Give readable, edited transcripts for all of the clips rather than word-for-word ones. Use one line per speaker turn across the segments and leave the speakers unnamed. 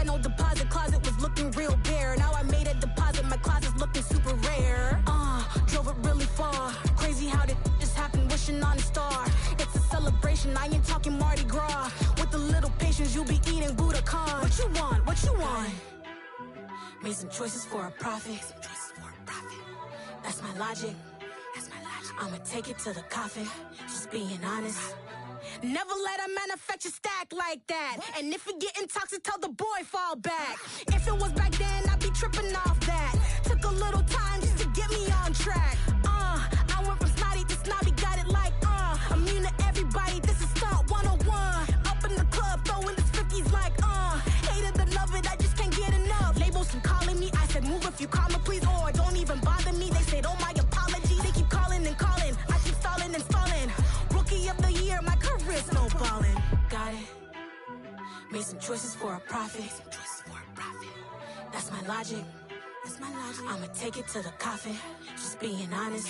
had no deposit, closet was looking real bare. Now I made a deposit, my closet's looking super rare. Drove it really far. Crazy how did this happen, wishing on a star. It's a celebration, I ain't talking Mardi Gras. With a little patience, you'll be eating Budokan. What you want? What you want? Made some choices for a profit. That's my logic. I'ma take it to the coffin. Just being honest. Never let a manufacture stack like that. And if it getting toxic, tell the boy fall back. If it was back then, I'd be tripping off that. Took a little time just to get me on track. I went from snotty to snobby, got it like immune to everybody, this is stunt 101. Up in the club, throwing this 50s like hate it and love it, I just can't get enough. Labels keep calling me, I said move if you call me please, or don't even bother me. They said oh my apology, they keep calling and calling. I keep stalling and stalling. Rookie of the year, my career's snowballing. Got it. Made some choices for a profit. That's my logic. I'ma take it to the coffin. Just being honest.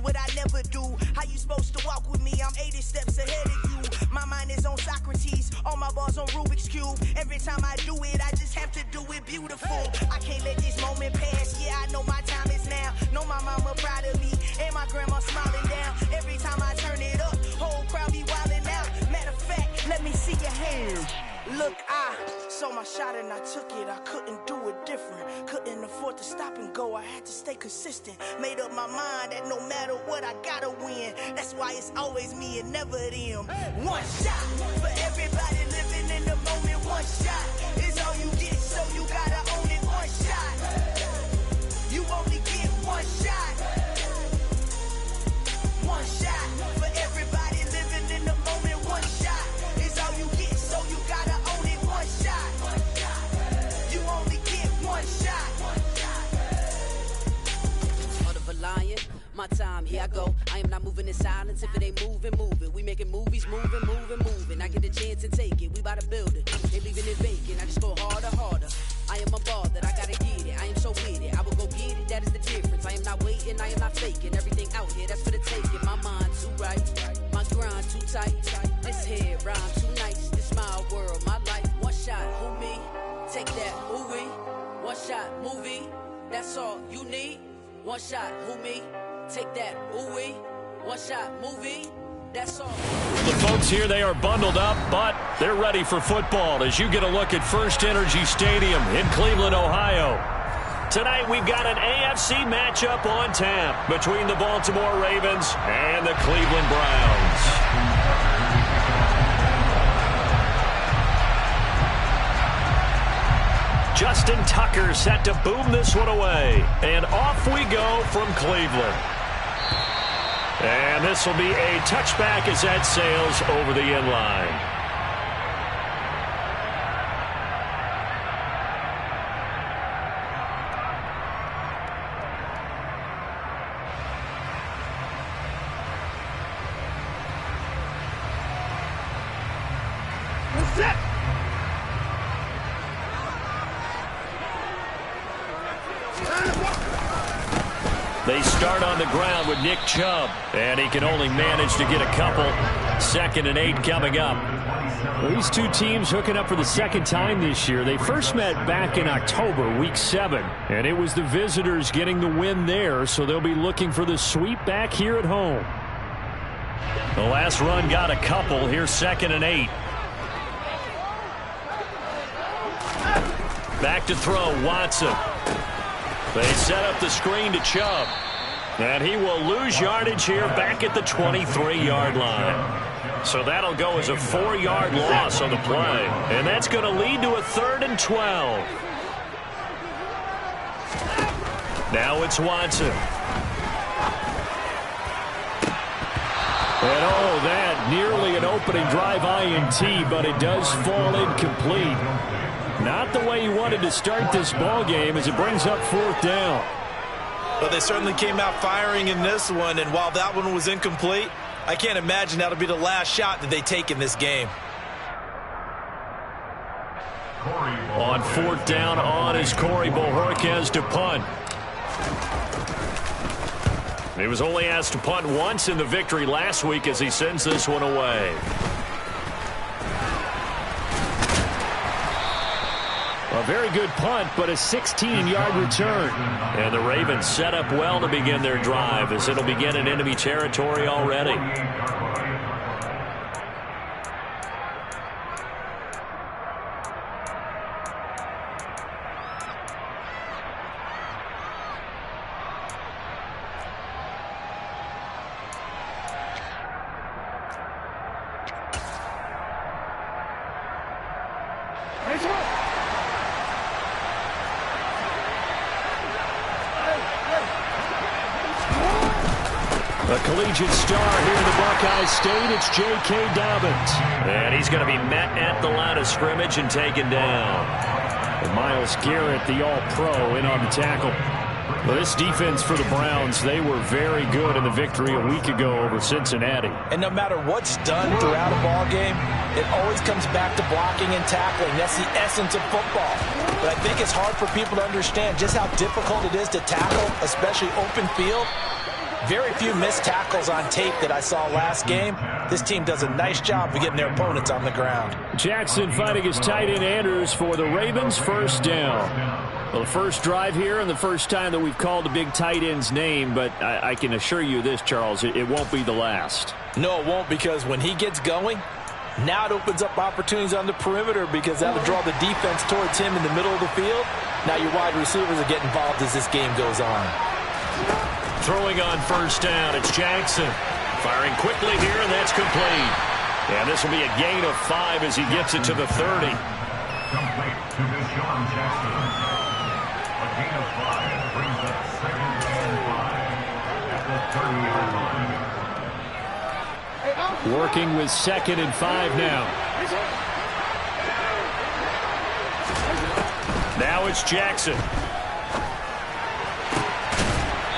What I never do. How you supposed to walk with me? I'm 80 steps ahead of you. My mind is on Socrates, all my bars on Rubik's Cube. Every time I do it, I just have to do it beautiful. I can't let this moment pass. Yeah, I know my time is now. Know my mama proud of me, and my grandma smiling down. Every time I turn it up, whole crowd be wildin' out. Matter of fact, let me see your hands. Look, I saw my shot and I took it. I couldn't do it different. Couldn't afford to stop and go. I had to stay consistent. Made up my mind that no matter what, I gotta win. That's why it's always me and never them. One shot for everybody living in the moment. One shot is all you get, so you gotta own it. One shot. You only get one shot. One shot for everybody living in the moment. One shot is all you get, so you gotta own it. One shot. You only get one shot.
Heart of a lion, my time, here I go. I am not moving in silence. If it ain't moving, moving. We making movies, moving. I get a chance and take it. We bout to build it. They leaving it vacant. I just go harder. I am a ball that I gotta get it. I am so with it. I will go get it. That is the difference. I am not waiting. I am not faking. Everything out here, that's for the taking. My mind too right. My grind too tight. This head rhyme too nice. This my world, my life. One shot, who me? Take that, who we? One shot, movie. That's all you need. One shot, who me? Take that, who we? One shot, movie. That's all.
The folks here, they are bundled up, but they're ready for football as you get a look at First Energy Stadium in Cleveland, Ohio. Tonight, we've got an AFC matchup on tap between the Baltimore Ravens and the Cleveland Browns. Justin Tucker set to boom this one away. And off we go from Cleveland. And this will be a touchback as that sails over the end line. They start on the ground with Nick Chubb, and he can only manage to get a couple. 2nd and 8 coming up.
Well, these two teams hooking up for the second time this year. They first met back in October, week 7, and it was the visitors getting the win there, so they'll be looking for the sweep back here at home.
The last run got a couple. Here's 2nd and 8. Back to throw, Watson. They set up the screen to Chubb. And he will lose yardage here back at the 23-yard line. So that'll go as a 4-yard loss on the play. And that's going to lead to a 3rd and 12. Now it's Watson. And
opening drive INT, but it does fall incomplete. Not the way he wanted to start this ball game as it brings up 4th down.
But they certainly came out firing in this one, and while that one was incomplete, I can't imagine that'll be the last shot that they take in this game.
On 4th down on is Corey Bojorquez to punt. He was only asked to punt once in the victory last week as he sends this one away.
A very good punt, but a 16-yard return.
And the Ravens set up well to begin their drive as it'll begin in enemy territory already.
A collegiate star here in the Buckeye State, it's J.K. Dobbins.
And he's going to be met at the line of scrimmage and taken down.
And Myles Garrett, the All-Pro, in on the tackle. Well, this defense for the Browns, they were very good in the victory a week ago over Cincinnati.
And no matter what's done throughout a ball game, it always comes back to blocking and tackling. That's the essence of football. But I think it's hard for people to understand just how difficult it is to tackle, especially open field. Very few missed tackles on tape that I saw last game. This team does a nice job of getting their opponents on the ground.
Jackson fighting his tight end Andrews for the Ravens, 1st down. Well, the first drive here and the first time that we've called the big tight end's name, but I can assure you this, Charles, it won't be the last.
No, it won't, because when he gets going, now it opens up opportunities on the perimeter because that'll draw the defense towards him in the middle of the field. Now your wide receivers will get involved as this game goes on.
Throwing on 1st down, it's Jackson. Firing quickly here, and that's complete. And this will be a gain of 5 as he gets it to the 30.
Complete to Deshaun Jackson. A gain of 5 brings up 2nd and 5 at the 30-yard line.
Working with 2nd and 5 now.
Now it's Jackson.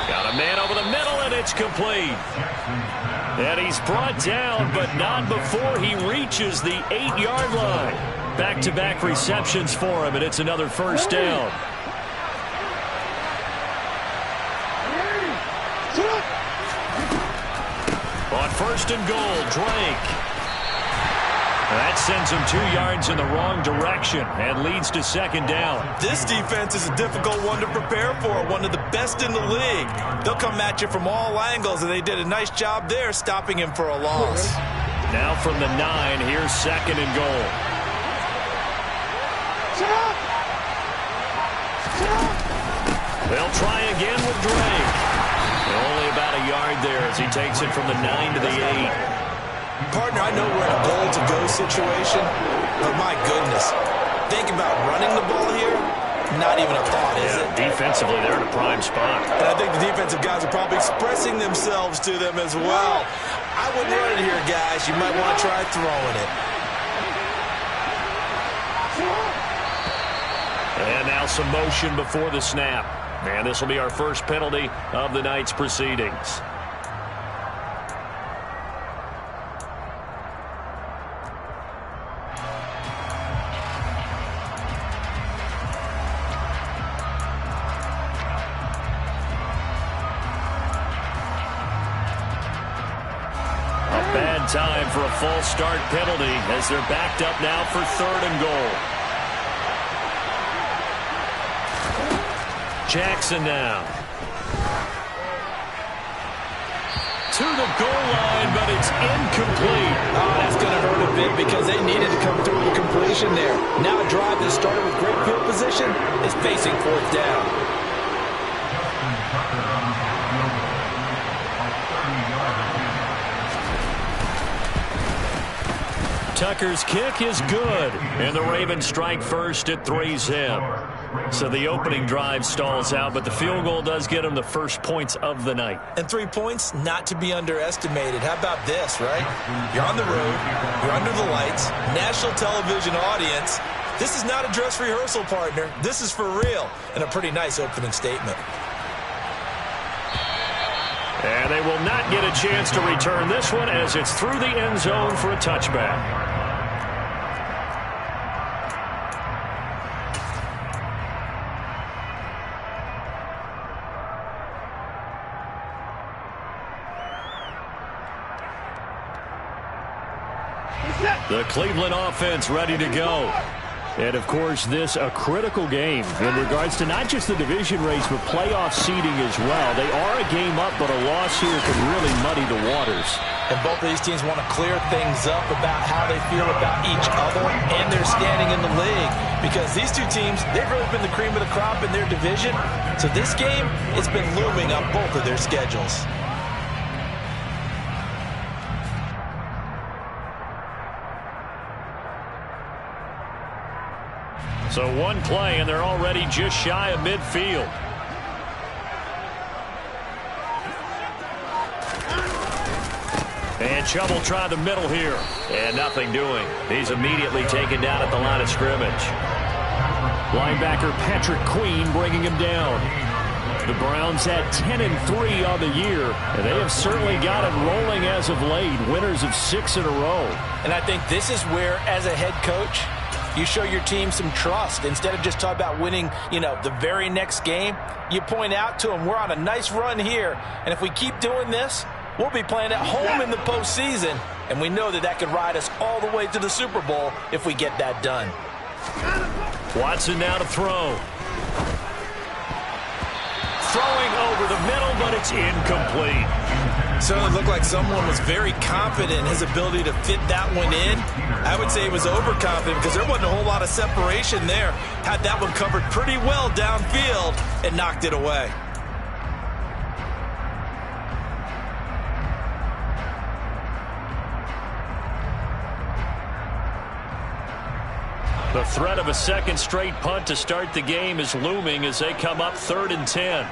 Got a man over the middle, and it's complete. And he's brought down, but not before he reaches the 8-yard line. Back-to-back receptions for him, and it's another 1st down. On 1st and goal, Drake. That sends him 2 yards in the wrong direction and leads to 2nd down.
This defense is a difficult one to prepare for, one of the best in the league. They'll come at you from all angles, and they did a nice job there stopping him for a loss.
Now from the 9, here's 2nd and goal. They'll try again with Drake. Only about a yard there as he takes it from the 9 to the 8.
Partner, I know we're in a goal-to-go situation, but my goodness, think about running the ball here, not even a thought, is it?
Defensively, they're in a prime spot.
And I think the defensive guys are probably expressing themselves to them as well. I wouldn't run it here, guys. You might want to try throwing it.
And now some motion before the snap. And this will be our first penalty of the night's proceedings. Time for a false start penalty as they're backed up now for 3rd and goal. Jackson now. To the goal line, but it's incomplete.
Oh, that's going to hurt a bit because they needed to come through with a completion there. Now a drive that started with great field position is facing 4th down.
Tucker's kick is good, and the Ravens strike first at 3-zip. So the opening drive stalls out, but the field goal does get them the first points of the night.
And 3 points, not to be underestimated. How about this, right? You're on the road, you're under the lights, national television audience. This is not a dress rehearsal, partner. This is for real, and a pretty nice opening statement.
And they will not get a chance to return this one as it's through the end zone for a touchback. The Cleveland offense ready to go.
And, of course, this a critical game in regards to not just the division race, but playoff seeding as well. They are a game up, but a loss here could really muddy the waters.
And both of these teams want to clear things up about how they feel about each other and their standing in the league. Because these two teams, they've really been the cream of the crop in their division. So this game, it's been looming on both of their schedules.
So one play, and they're already just shy of midfield. And Chubb will try the middle here. And nothing doing. He's immediately taken down at the line of scrimmage.
Linebacker Patrick Queen bringing him down. The Browns at 10-3 on the year, and they have certainly got it rolling as of late. Winners of 6 in a row.
And I think this is where, as a head coach, you show your team some trust. Instead of just talking about winning, the very next game, you point out to them, we're on a nice run here, and if we keep doing this, we'll be playing at home in the postseason, and we know that could ride us all the way to the Super Bowl if we get that done.
Watson now to throw. Throwing over the middle, but it's incomplete.
Certainly looked like someone was very confident in his ability to fit that one in. I would say he was overconfident because there wasn't a whole lot of separation there. Had that one covered pretty well downfield and knocked it away.
The threat of a second straight punt to start the game is looming as they come up 3rd and 10.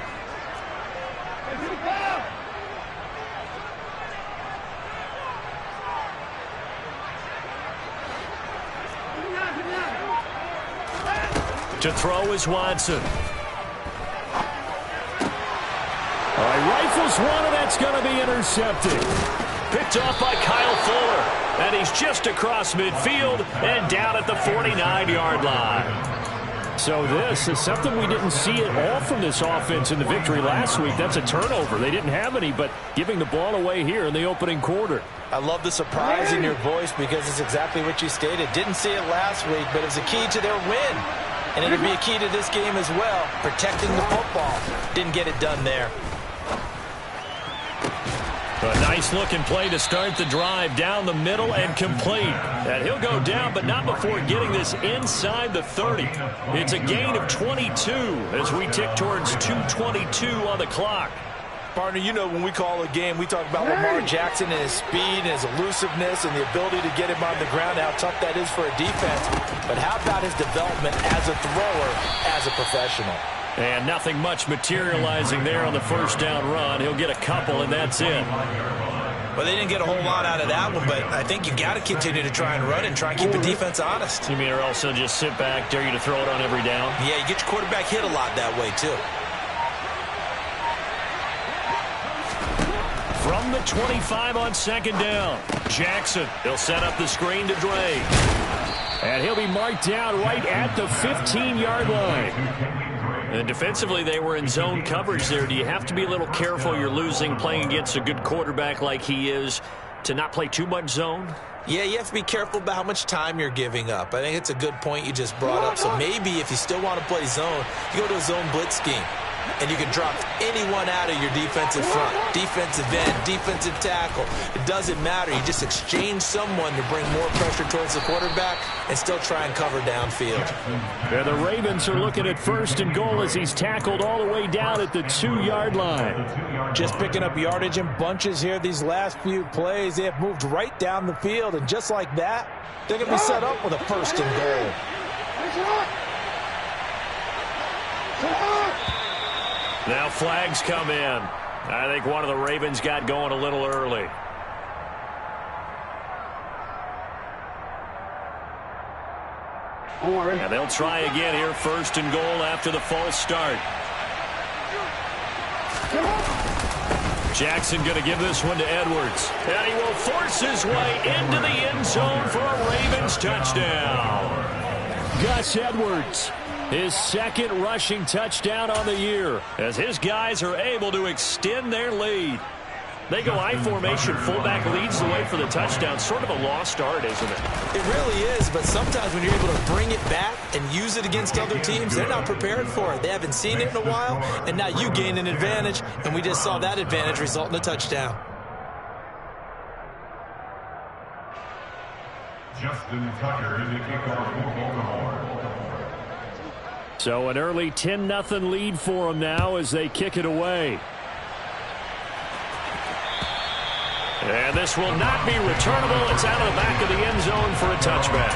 To throw is Watson. All
right, rifles one, and that's going to be intercepted.
Picked off by Kyle Fuller. And he's just across midfield and down at the 49-yard line.
So this is something we didn't see at all from this offense in the victory last week. That's a turnover. They didn't have any, but giving the ball away here in the opening quarter.
I love the surprise in your voice because it's exactly what you stated. Didn't see it last week, but it was a key to their win. And it'll be a key to this game as well, protecting the football. Didn't get it done there.
A nice-looking play to start the drive down the middle and complete. And he'll go down, but not before getting this inside the 30. It's a gain of 22 as we tick towards 2:22 on the clock.
Partner, when we call a game, we talk about Lamar Jackson and his speed and his elusiveness and the ability to get him on the ground, how tough that is for a defense. But how about his development as a thrower, as a professional?
And nothing much materializing there on the first down run. He'll get a couple, and that's it.
Well, they didn't get a whole lot out of that one, but I think you've got to continue to try and run and try and keep the defense honest.
You mean or also just sit back, dare you to throw it on every down?
Yeah, you get your quarterback hit a lot that way, too.
From the 25 on second down, Jackson. He'll set up the screen to Dre.
And he'll be marked down right at the 15-yard line.
And defensively, they were in zone coverage there. Do you have to be a little careful? You're losing, playing against a good quarterback like he is, to not play too much zone?
Yeah, you have to be careful about how much time you're giving up. I think it's a good point you just brought up. So maybe if you still want to play zone, you go to a zone blitz scheme. And you can drop anyone out of your defensive front, defensive end, defensive tackle. It doesn't matter. You just exchange someone to bring more pressure towards the quarterback and still try and cover downfield.
Yeah, the Ravens are looking at 1st and goal as he's tackled all the way down at the 2-yard line.
Just picking up yardage in bunches here these last few plays. They have moved right down the field, and just like that, they're going to be set up with a 1st and goal.
Now flags come in. I think one of the Ravens got going a little early. And they'll try again here, first and goal after the false start. Jackson going to give this one to Edwards. And he will force his way into the end zone for a Ravens touchdown.
Gus Edwards, his second rushing touchdown on the year,
as his guys are able to extend their lead. They go I formation, fullback leads the way for the touchdown. Sort of a lost art, isn't it?
It really is, but sometimes when you're able to bring it back and use it against other teams, they're not prepared for it. They haven't seen it in a while, and now you gain an advantage, and we just saw that advantage result in a touchdown.
Justin Tucker in the kickoff for Baltimore.
So an early 10-0 lead for them now as they kick it away.
And this will not be returnable. It's out of the back of the end zone for a touchback.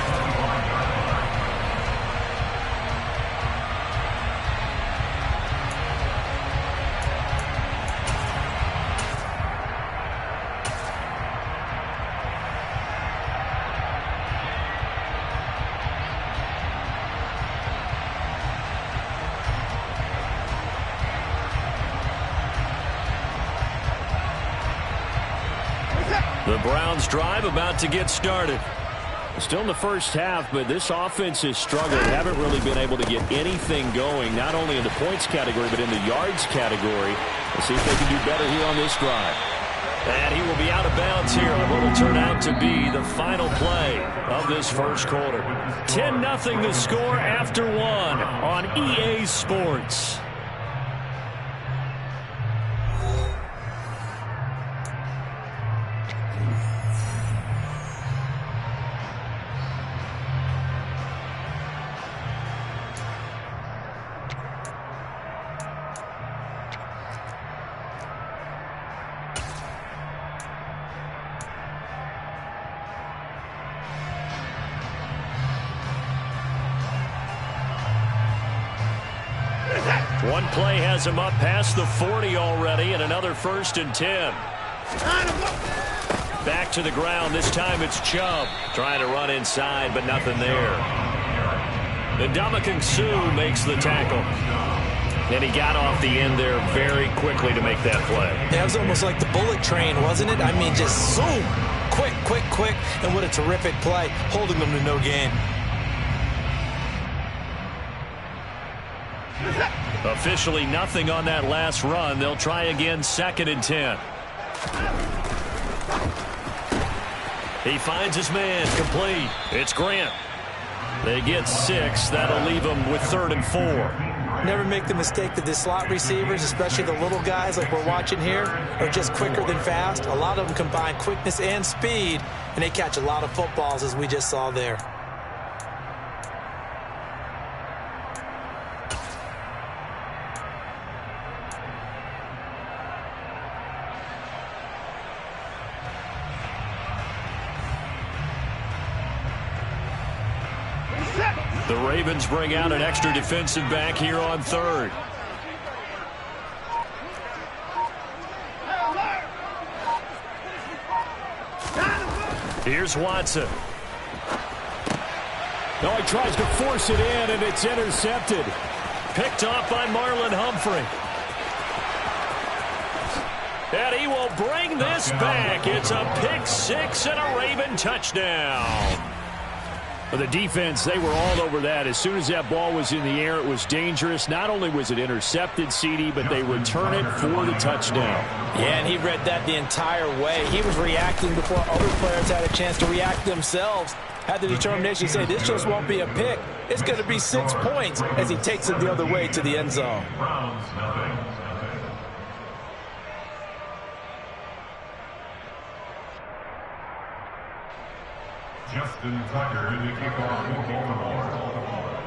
The Browns drive about to get started.
Still in the first half, but this offense has struggled. Haven't really been able to get anything going, not only in the points category, but in the yards category. Let's see if they can do better here on this drive.
And he will be out of bounds here on what will turn out to be the final play of this first quarter. 10-0 the score after one on EA Sports. One play has him up past the 40 already, and another 1st and 10. Back to the ground. This time it's Chubb trying to run inside, but nothing there. Ndamukong Suh makes the tackle. And he got off the end there very quickly to make that play.
Yeah, it was almost like the bullet train, wasn't it? I mean, just zoom. Quick, quick, quick. And what a terrific play, holding them to no gain.
Officially nothing on that last run. They'll try again, 2nd and 10. He finds his man, complete. It's Grant. They get 6. That'll leave them with 3rd and 4.
Never make the mistake that the slot receivers, especially the little guys like we're watching here, are just quicker than fast. A lot of them combine quickness and speed, and they catch a lot of footballs, as we just saw there.
The Ravens bring out an extra defensive back here on 3rd. Here's Watson.
No, he tries to force it in, and it's intercepted.
Picked off by Marlon Humphrey. And he will bring this back. It's a pick 6 and a Raven touchdown.
Well, the defense, they were all over that. As soon as that ball was in the air, it was dangerous. Not only was it intercepted, CD, but they return it for the touchdown.
Yeah, and he read that the entire way. He was reacting before other players had a chance to react themselves. Had the determination to say, this just won't be a pick. It's going to be 6 points as he takes it the other way to the end zone.
Browns nothing. Justin Tucker in the kickoff for Baltimore.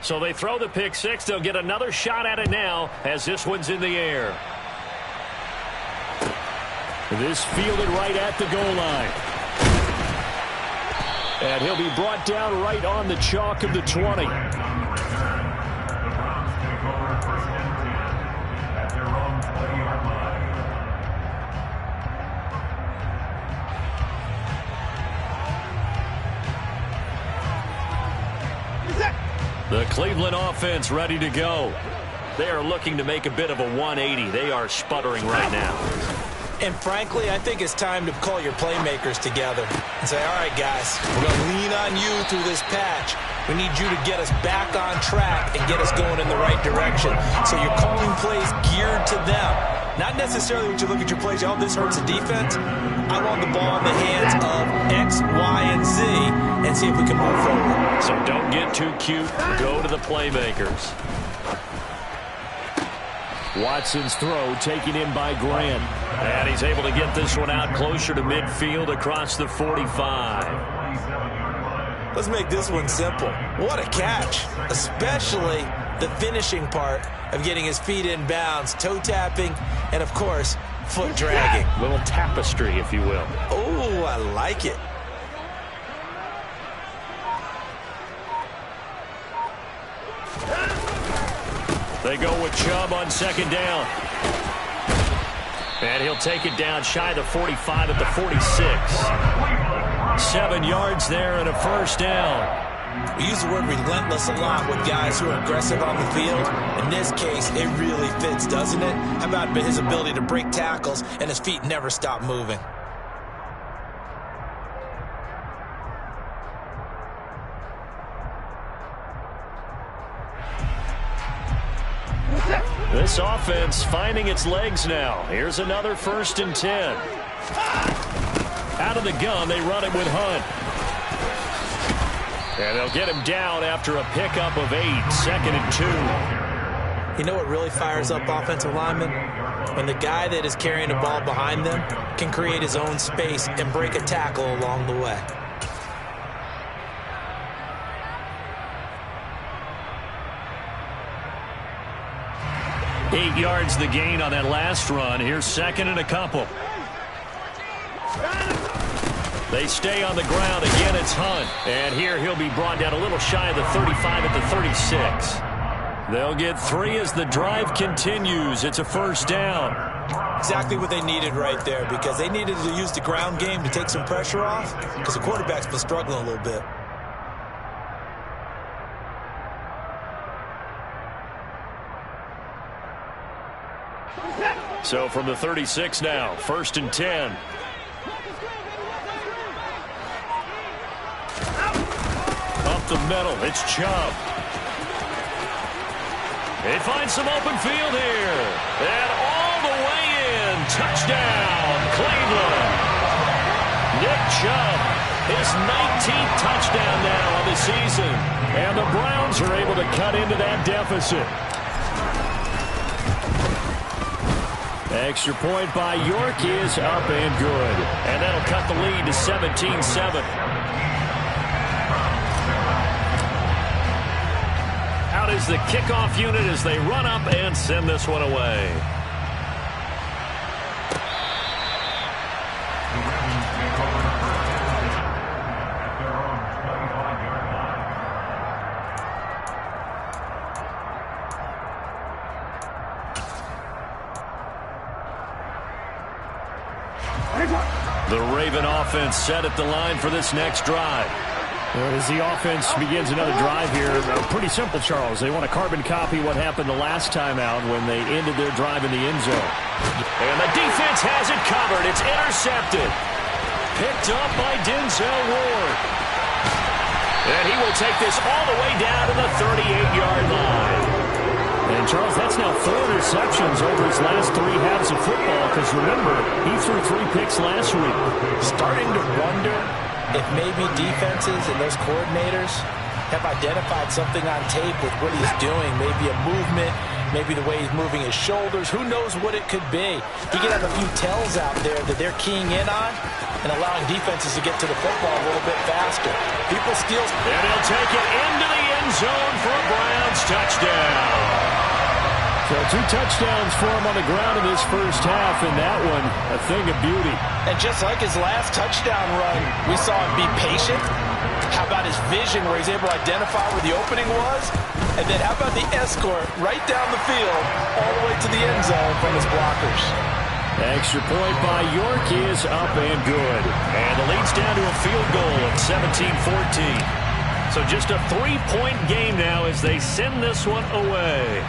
So they throw the pick 6. They'll get another shot at it now as this one's in the air.
This fielded right at the goal line. And he'll be brought down right on the chalk of the 20.
The Cleveland offense ready to go. They are looking to make a bit of a 180. They are sputtering right now.
And frankly, I think it's time to call your playmakers together and say, all right, guys, we're going to lean on you through this patch. We need you to get us back on track and get us going in the right direction. So you're calling plays geared to them. Not necessarily when you look at your plays, oh, this hurts the defense. I want the ball in the hands of X, Y, and Z and see if we can move forward.
So don't get too cute. Go to the playmakers.
Watson's throw taken in by Grant.
And he's able to get this one out closer to midfield across the 45.
Let's make this one simple. What a catch, especially the finishing part of getting his feet in bounds, toe tapping, and of course, foot dragging.
Little tapestry, if you will.
Oh, I like it.
They go with Chubb on second down. And he'll take it down shy of the 45 at the 46. 7 yards there and a first down.
We use the word relentless a lot with guys who are aggressive on the field. In this case, it really fits, doesn't it? How about his ability to break tackles and his feet never stop moving?
This offense finding its legs now. Here's another 1st and 10. Out of the gun, they run it with Hunt. And they'll get him down after a pickup of 8, 2nd and 2.
You know what really fires up offensive linemen? When the guy that is carrying the ball behind them can create his own space and break a tackle along the way.
Eight yards the gain on that last run. Here's 2nd and a couple. They stay on the ground. Again, it's Hunt. And here he'll be brought down a little shy of the 35 at the 36. They'll get 3 as the drive continues. It's a 1st down.
Exactly what they needed right there, because they needed to use the ground game to take some pressure off, because the quarterback's been struggling a little bit.
So from the 36 now, 1st and 10. Up the middle, it's Chubb. They find some open field here. And all the way in. Touchdown, Cleveland. Nick Chubb, his 19th touchdown now on the season. And the Browns are able to cut into that deficit. Extra point by York is up and good. And that'll cut the lead to 17-7. Out is the kickoff unit as they run up and send this one away. The Raven offense set at the line for this next drive.
As the offense begins another drive here, pretty simple, Charles. They want to carbon copy what happened the last time out when they ended their drive in the end zone.
And the defense has it covered. It's intercepted. Picked up by Denzel Ward. And he will take this all the way down to the 38-yard line.
And, Charles, that's now 4 interceptions over his last 3 halves of football, because, remember, he threw 3 picks last week.
Starting to wonder if maybe defenses and those coordinators have identified something on tape with what he's doing, maybe a movement, maybe the way he's moving his shoulders. Who knows what it could be? He could have a few tells out there that they're keying in on and allowing defenses to get to the football a little bit faster. People steal.
And he'll take it into the end zone for a Browns touchdown.
So 2 touchdowns for him on the ground in this first half, and that one, a thing of beauty.
And just like his last touchdown run, we saw him be patient. How about his vision where he's able to identify where the opening was? And then how about the escort right down the field all the way to the end zone from his blockers?
Extra point by York is up and good.
And the lead's down to a field goal at 17-14. So just a 3-point game now as they send this one away.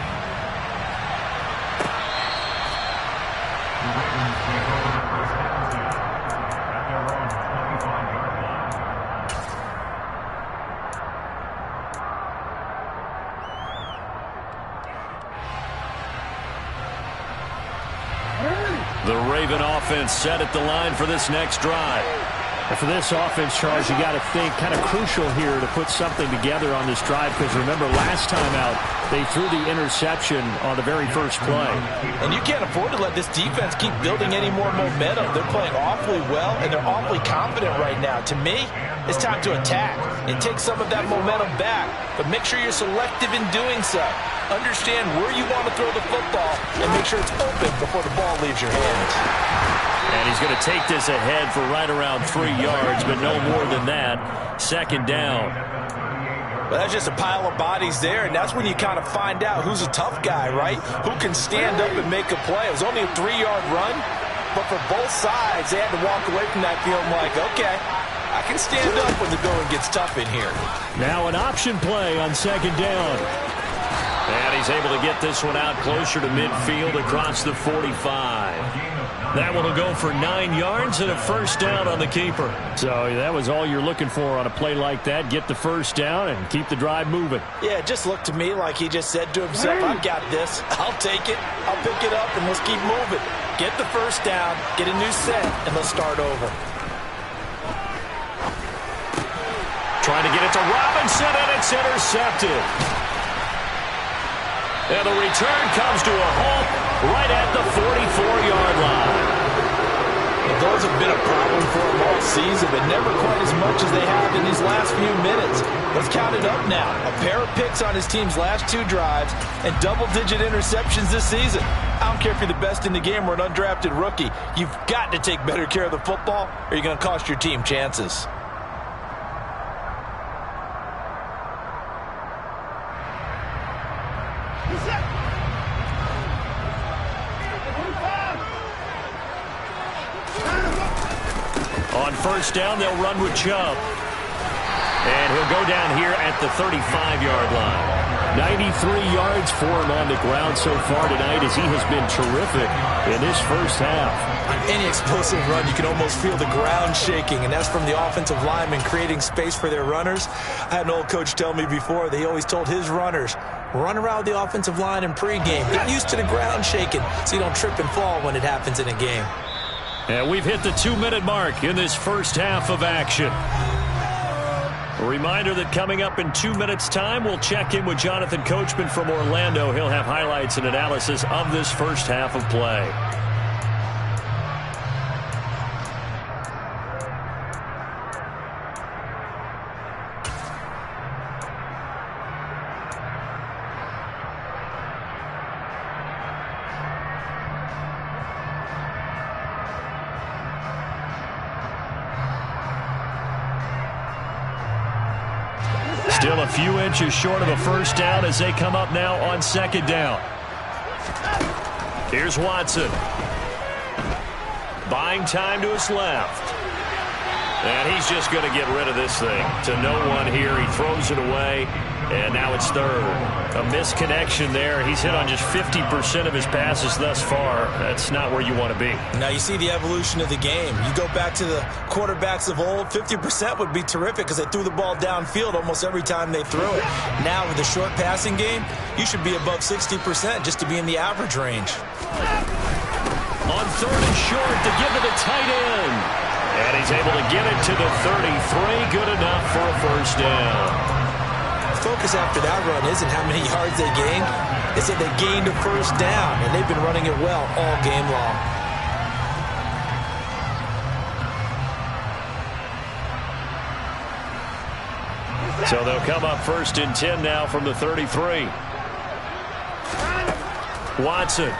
The Raven offense set at the line for this next drive.
And for this offense, Charles, you got to think kind of crucial here to put something together on this drive, because remember last time out they threw the interception on the very first play.
And you can't afford to let this defense keep building any more momentum. They're playing awfully well, and they're awfully confident right now. To me, it's time to attack and take some of that momentum back, but make sure you're selective in doing so. Understand where you want to throw the football and make sure it's open before the ball leaves your hands.
And he's going to take this ahead for right around 3 yards, but no more than that. Second down.
Well, that's just a pile of bodies there, and that's when you kind of find out who's a tough guy, right? Who can stand up and make a play. It was only a 3-yard run, but for both sides, they had to walk away from that feeling like, okay, I can stand up when the going gets tough in here.
Now an option play on second down.
And he's able to get this one out closer to midfield across the 45. That one will go for 9 yards and a first down on the keeper.
So that was all you're looking for on a play like that. Get the first down and keep the drive moving.
Yeah, it just looked to me like he just said to himself, I've got this. I'll take it. I'll pick it up, and let's keep moving. Get the first down, get a new set, and let's start over.
Trying to get it to Robinson, and it's intercepted. And the return comes to a halt right at the 44-yard line.
Well, those have been a problem for them all season, but never quite as much as they have in these last few minutes. Let's count it up now. A pair of picks on his team's last 2 drives and double-digit interceptions this season. I don't care if you're the best in the game or an undrafted rookie. You've got to take better care of the football, or you're going to cost your team chances.
On first down, they'll run with Chubb. And he'll go down here at the 35-yard line.
93 yards for him on the ground so far tonight, as he has been terrific in this first half.
On any explosive run, you can almost feel the ground shaking, and that's from the offensive linemen creating space for their runners. I had an old coach tell me before, he always told his runners, run around the offensive line in pregame. Get used to the ground shaking so you don't trip and fall when it happens in a game.
And we've hit the 2-minute mark in this first half of action. A reminder that coming up in 2 minutes' time, we'll check in with Jonathan Coachman from Orlando. He'll have highlights and analysis of this first half of play. Still a few inches short of a first down as they come up now on second down. Here's Watson. Buying time to his left. And he's just going to get rid of this thing to no one here. He throws it away, and now it's third. A misconnection there. He's hit on just 50% of his passes thus far. That's not where you want to be.
Now you see the evolution of the game. You go back to the quarterbacks of old, 50% would be terrific because they threw the ball downfield almost every time they threw it. Now with the short passing game, you should be above 60% just to be in the average range.
On third and short to give to the tight end. And he's able to get it to the 33. Good enough for a first down.
Focus after that run isn't how many yards they gained. It's that they gained a first down, and they've been running it well all game long.
So they'll come up first and 10 now from the 33. Watson.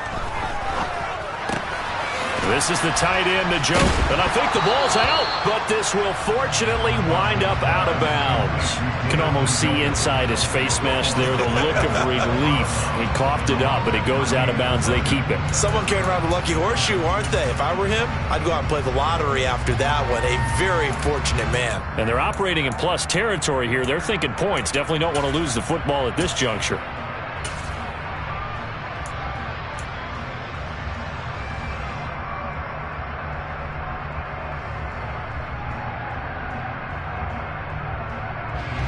This is the tight end to Joe, and I think the ball's out, but this will fortunately wind up out of bounds. You can almost see inside his face mask there the look of relief. He coughed it up, but it goes out of bounds. They keep it.
Someone carrying around the lucky horseshoe, aren't they? If I were him, I'd go out and play the lottery after that one. A very fortunate man.
And they're operating in plus territory here. They're thinking points. Definitely don't want to lose the football at this juncture.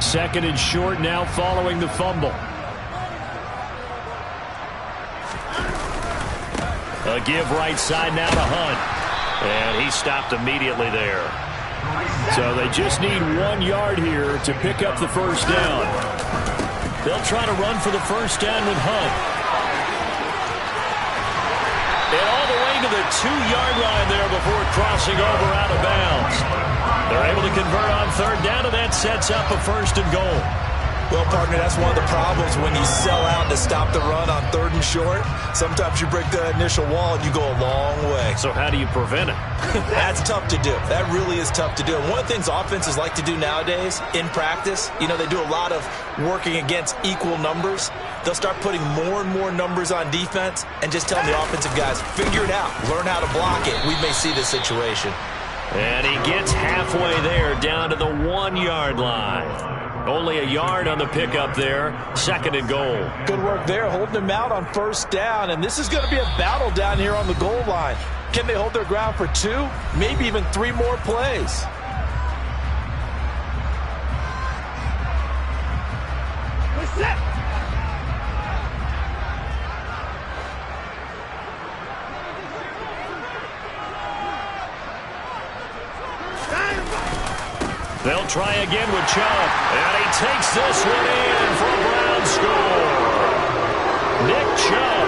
Second and short now following the fumble. A give right side now to Hunt. And he stopped immediately there. So they just need 1 yard here to pick up the first down. They'll try to run for the first down with Hunt. And all the way to the 2-yard line there before crossing over out of bounds. They're able to convert on third down, and that sets up a first and goal.
Well, partner, that's one of the problems when you sell out to stop the run on third and short. Sometimes you break the initial wall and you go a long way.
So how do you prevent it?
That's tough to do. That really is tough to do. And one of the things offenses like to do nowadays in practice, they do a lot of working against equal numbers. They'll start putting more and more numbers on defense and just telling the offensive guys, figure it out, learn how to block it. We may see this situation.
And he gets halfway there, down to the 1-yard line. Only a yard on the pickup there. Second and goal.
Good work there, holding him out on first down. And this is going to be a battle down here on the goal line. Can they hold their ground for 2, maybe even 3 more plays?
They'll try again with Chubb. And he takes this one in for a Brown score. Nick Chubb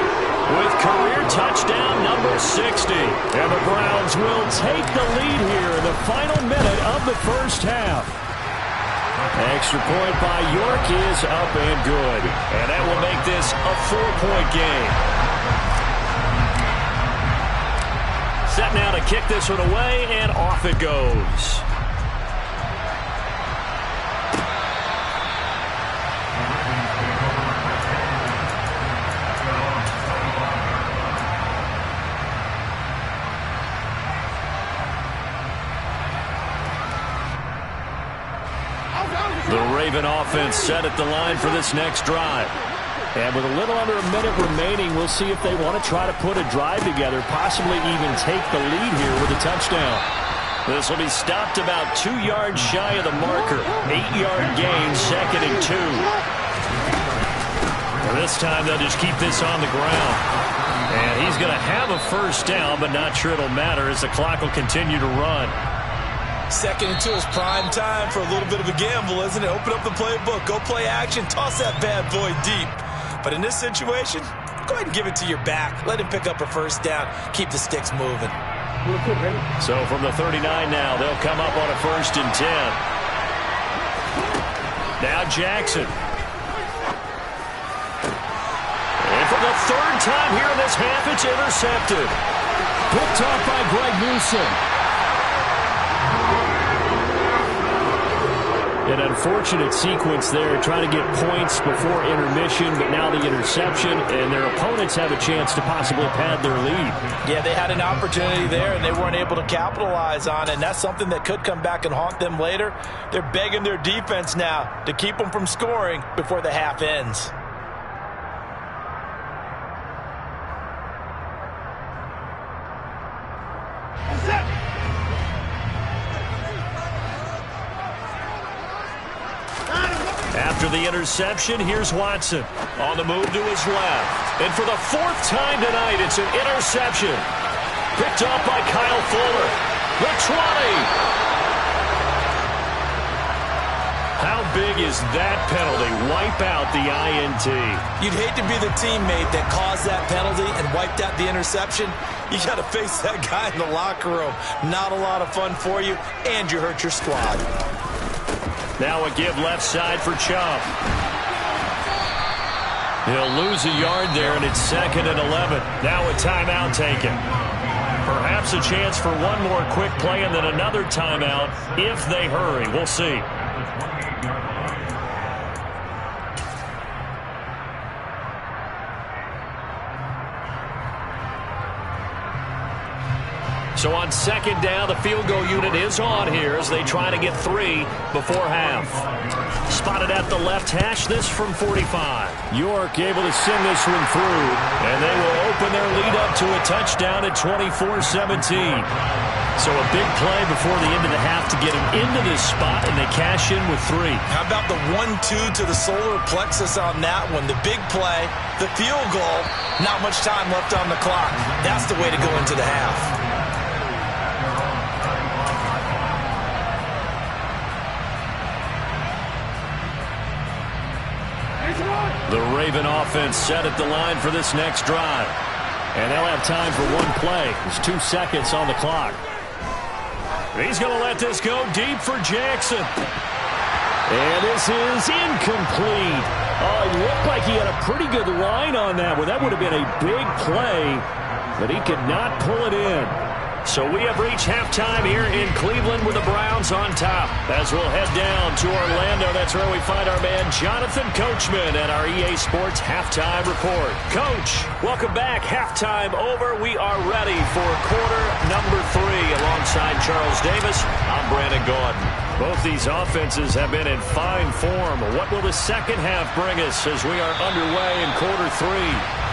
with career touchdown number 60. And the Browns will take the lead here in the final minute of the first half. Extra point by York is up and good. And that will make this a 4-point game. Set now to kick this one away, and off it goes. The Raven offense set at the line for this next drive. And with a little under a minute remaining, we'll see if they want to try to put a drive together, possibly even take the lead here with a touchdown. This will be stopped about 2 yards shy of the marker. 8-yard gain, second and 2. And this time they'll just keep this on the ground. And he's going to have a first down, but not sure it'll matter as the clock will continue to run.
Second and 2 is prime time for a little bit of a gamble, isn't it? Open up the playbook, go play action, toss that bad boy deep. But in this situation, go ahead and give it to your back. Let him pick up a first down. Keep the sticks moving.
So from the 39 now, they'll come up on a first and 10. Now Jackson. And for the third time here in this half, it's intercepted.
Picked off by Greg Newsome. An unfortunate sequence there, trying to get points before intermission, but now the interception, and their opponents have a chance to possibly pad their lead.
Yeah, they had an opportunity there, and they weren't able to capitalize on it, and that's something that could come back and haunt them later. They're begging their defense now to keep them from scoring before the half ends.
After the interception, here's Watson on the move to his left. And for the 4th time tonight, it's an interception. Picked off by Kyle Fuller. The 20. How big is that penalty? Wipe out the INT.
You'd hate to be the teammate that caused that penalty and wiped out the interception. You got to face that guy in the locker room. Not a lot of fun for you, and you hurt your squad.
Now a give left side for Chubb. He'll lose a yard there, and it's 2nd and 11. Now a timeout taken. Perhaps a chance for one more quick play and then another timeout if they hurry. We'll see. So on second down, the field goal unit is on here as they try to get 3 before half. Spotted at the left hash, this from 45.
York able to send this one through.
And they will open their lead up to a touchdown at 24-17. So a big play before the end of the half to get them into this spot, and they cash in with 3.
How about the 1-2 to the solar plexus on that one? The big play, the field goal, not much time left on the clock. That's the way to go into the half.
The Raven offense set at the line for this next drive.
And they'll have time for one play. There's 2 seconds on the clock.
He's going to let this go deep for Jackson.
And this is incomplete. Oh, it looked like he had a pretty good line on that one. That would have been a big play, but he could not pull it in.
So we have reached halftime here in Cleveland with the Browns on top. As we'll head down to Orlando, that's where we find our man Jonathan Coachman and our EA Sports Halftime Report. Coach, welcome back. Halftime over. We are ready for quarter number 3. Alongside Charles Davis, I'm Brandon Gaudin. Both these offenses have been in fine form. What will the second half bring us as we are underway in quarter 3?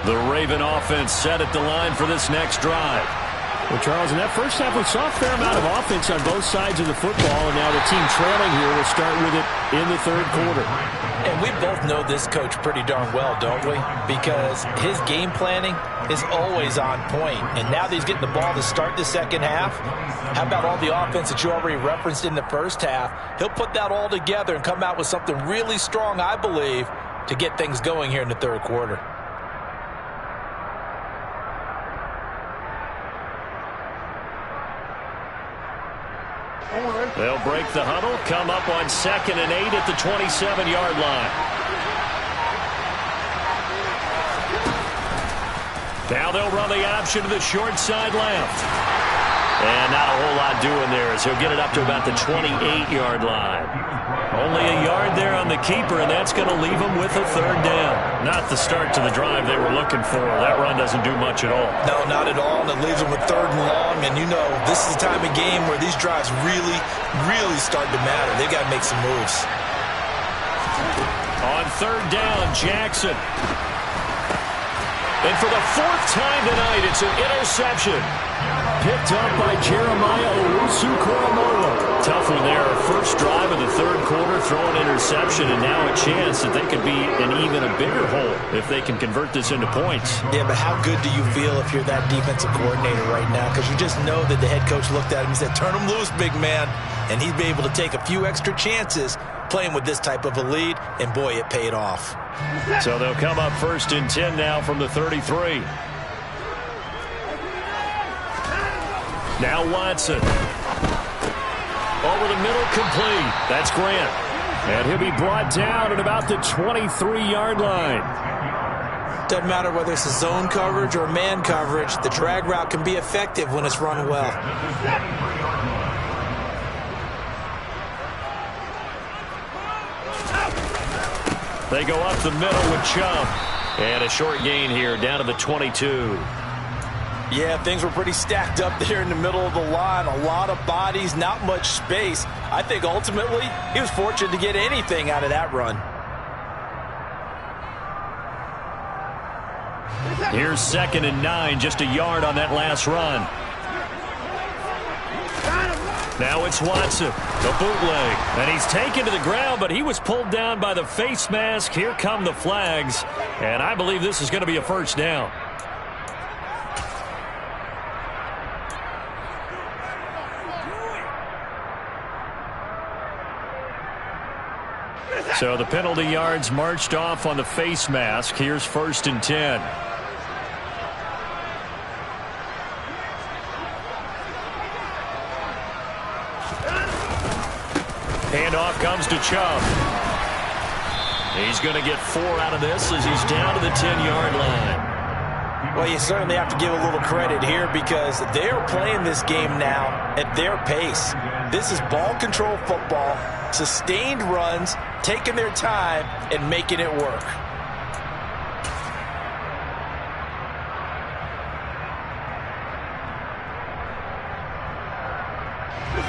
The Raven offense set at the line for this next drive.
Well, Charles, in that first half, we saw a fair amount of offense on both sides of the football, and now the team trailing here will start with it in the third quarter.
And we both know this coach pretty darn well, don't we? Because his game planning is always on point. And now that he's getting the ball to start the second half, how about all the offense that you already referenced in the first half? He'll put that all together and come out with something really strong, I believe, to get things going here in the third quarter.
They'll break the huddle, come up on 2nd and 8 at the 27-yard line. Now they'll run the option to the short side left. And not a whole lot doing there as he'll get it up to about the 28-yard line. Only a yard there on the keeper, and that's going to leave him with a third down. Not the start to the drive they were looking for. That run doesn't do much at all.
No, not at all, and it leaves them with 3rd and long. And you know, this is the time of game where these drives really start to matter. They've got to make some moves.
On 3rd down, Jackson. And for the 4th time tonight, it's an interception.
Picked up by Jeremiah Owusu-Koramoah.
Tough one there. First drive of the third quarter, throwing interception, and now a chance that they could be in even a bigger hole if they can convert this into points.
Yeah, but how good do you feel if you're that defensive coordinator right now? Because you just know that the head coach looked at him and said, turn him loose, big man. And he'd be able to take a few extra chances playing with this type of a lead, and boy, it paid off.
So they'll come up 1st and 10 now from the 33. Now Watson. Over the middle, complete. That's Grant.
And he'll be brought down at about the 23-yard line.
Doesn't matter whether it's a zone coverage or man coverage, the drag route can be effective when it's run well.
They go up the middle with Chubb. And a short gain here down to the 22.
Yeah, things were pretty stacked up there in the middle of the line. A lot of bodies, not much space. I think ultimately he was fortunate to get anything out of that run.
Here's 2nd and 9, just a yard on that last run. Now it's Watson, the bootleg, and he's taken to the ground, but he was pulled down by the face mask. Here come the flags, and I believe this is going to be a first down. So the penalty yards marched off on the face mask. Here's 1st and 10. Handoff comes to Chubb. He's going to get 4 out of this as he's down to the 10-yard line.
Well, you certainly have to give a little credit here because they are playing this game now at their pace. This is ball control football, sustained runs, taking their time, and making it work.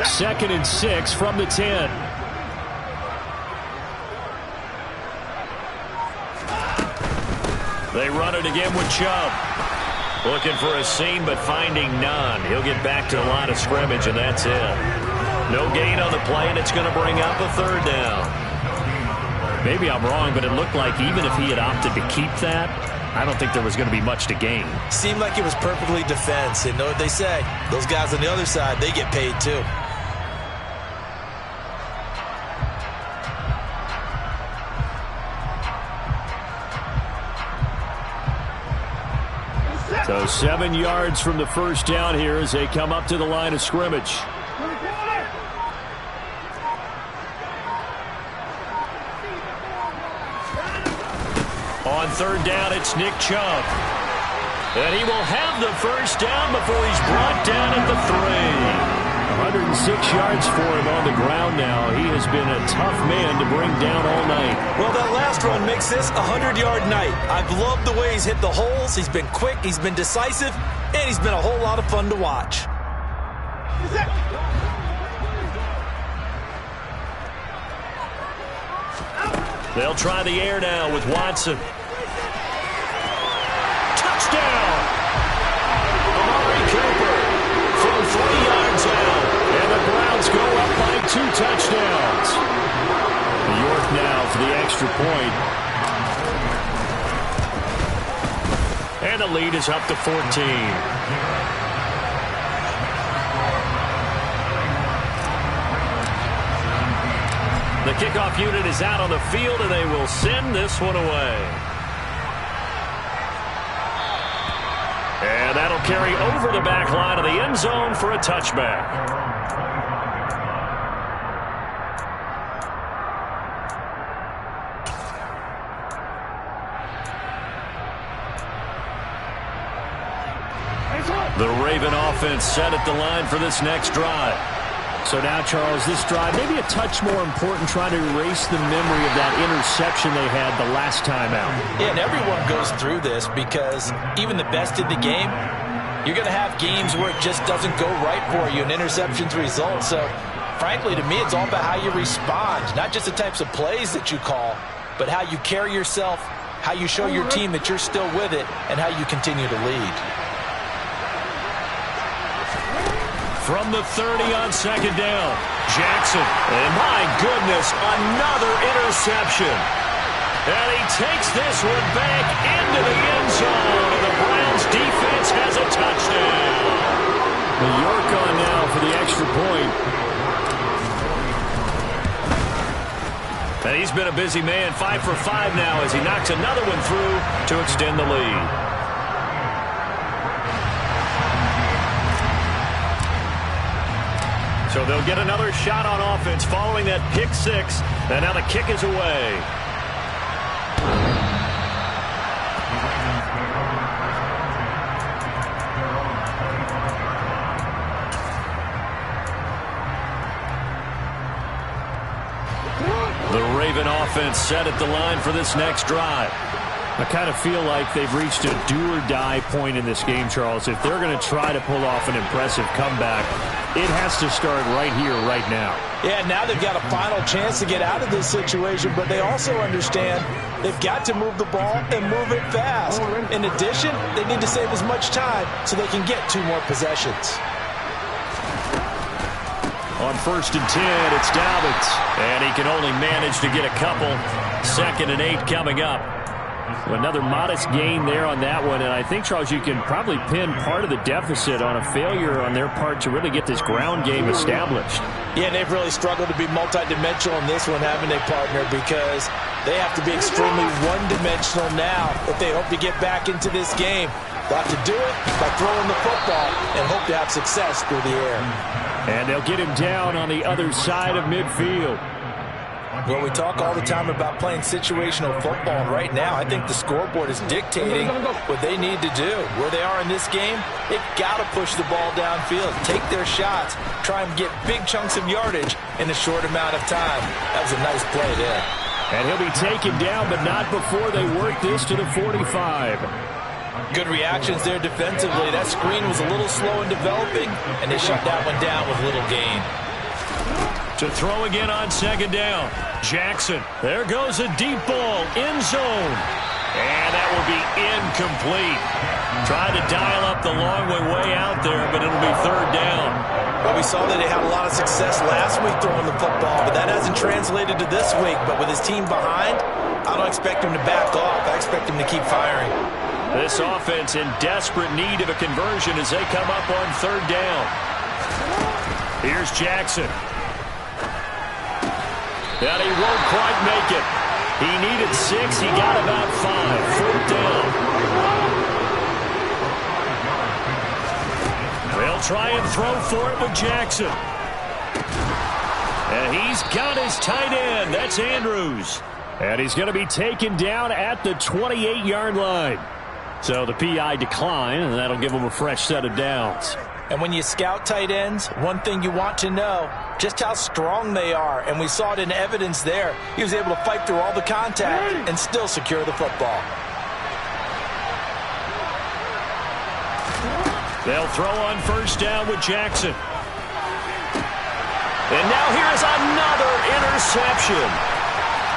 Second and 6 from the 10.
They run it again with Chubb. Looking for a seam, but finding none. He'll get back to the line of scrimmage, and that's it. No gain on the play, and it's going to bring up a 3rd down.
Maybe I'm wrong, but it looked like even if he had opted to keep that, I don't think there was going to be much to gain.
Seemed like it was perfectly defense. And know what they say? Those guys on the other side, they get paid too.
So 7 yards from the first down here as they come up to the line of scrimmage.
On 3rd down, it's Nick Chubb. And he will have the first down before he's brought down at the 3.
106 yards for him on the ground now. He has been a tough man to bring down all night.
Well, that last run makes this a 100-yard night. I've loved the way he's hit the holes. He's been quick, he's been decisive, and he's been a whole lot of fun to watch.
They'll try the air now with Watson. Touchdown! Amari Cooper from 3 yards out.
And the Browns go up by 2 touchdowns. New York now for the extra point.
And the lead is up to 14. The kickoff unit is out on the field, and they will send this one away. And that'll carry over the back line of the end zone for a touchback. The Raven offense set at the line for this next drive.
So now, Charles, this drive maybe a touch more important, trying to erase the memory of that interception they had the last time out.
Yeah, and everyone goes through this because even the best in the game, you're going to have games where it just doesn't go right for you, and interceptions result. So, frankly, to me, it's all about how you respond, not just the types of plays that you call, but how you carry yourself, how you show your team that you're still with it, and how you continue to lead.
From the 30 on 2nd down, Jackson. And my goodness, another interception. And he takes this one back into the end zone. And the Browns defense has a touchdown.
New York on now for the extra point.
And he's been a busy man, 5 for 5 now as he knocks another one through to extend the lead. So they'll get another shot on offense following that pick 6. And now the kick is away. The Raven offense set at the line for this next drive.
I kind of feel like they've reached a do-or-die point in this game, Charles. If they're going to try to pull off an impressive comeback, it has to start right here, right now.
Yeah, now they've got a final chance to get out of this situation, but they also understand they've got to move the ball and move it fast. In addition, they need to save as much time so they can get 2 more possessions.
On 1st and 10, it's Dobbins. And he can only manage to get a couple. 2nd and 8 coming up.
Another modest gain there on that one, and I think, Charles, you can probably pin part of the deficit on a failure on their part to really get this ground game established.
Yeah, and they've really struggled to be multidimensional in this one, haven't they, partner, because they have to be extremely one-dimensional now if they hope to get back into this game. They'll have to do it by throwing the football and hope to have success through the air.
And they'll get him down on the other side of midfield.
Well, we talk all the time about playing situational football, and right now I think the scoreboard is dictating what they need to do. Where they are in this game, they've got to push the ball downfield, take their shots, try and get big chunks of yardage in a short amount of time. That was a nice play there.
And he'll be taken down, but not before they work this to the 45.
Good reactions there defensively. That screen was a little slow in developing, and they shut that one down with little gain.
To throw again on second down. Jackson. There goes a deep ball. End zone. And that will be incomplete. Tried to dial up the long way out there, but it'll be third down.
Well, we saw that they had a lot of success last week throwing the football, but that hasn't translated to this week. But with his team behind, I don't expect him to back off. I expect him to keep firing.
This offense in desperate need of a conversion as they come up on third down. Here's Jackson. And he won't quite make it. He needed 6. He got about 5. Fourth down. They'll try and throw for it with Jackson. And he's got his tight end. That's Andrews.
And he's going to be taken down at the 28-yard line. So the PI decline, and that'll give him a fresh set of downs.
And when you scout tight ends, one thing you want to know, just how strong they are. And we saw it in evidence there. He was able to fight through all the contact and still secure the football.
They'll throw on first down with Jackson. And now here's another interception.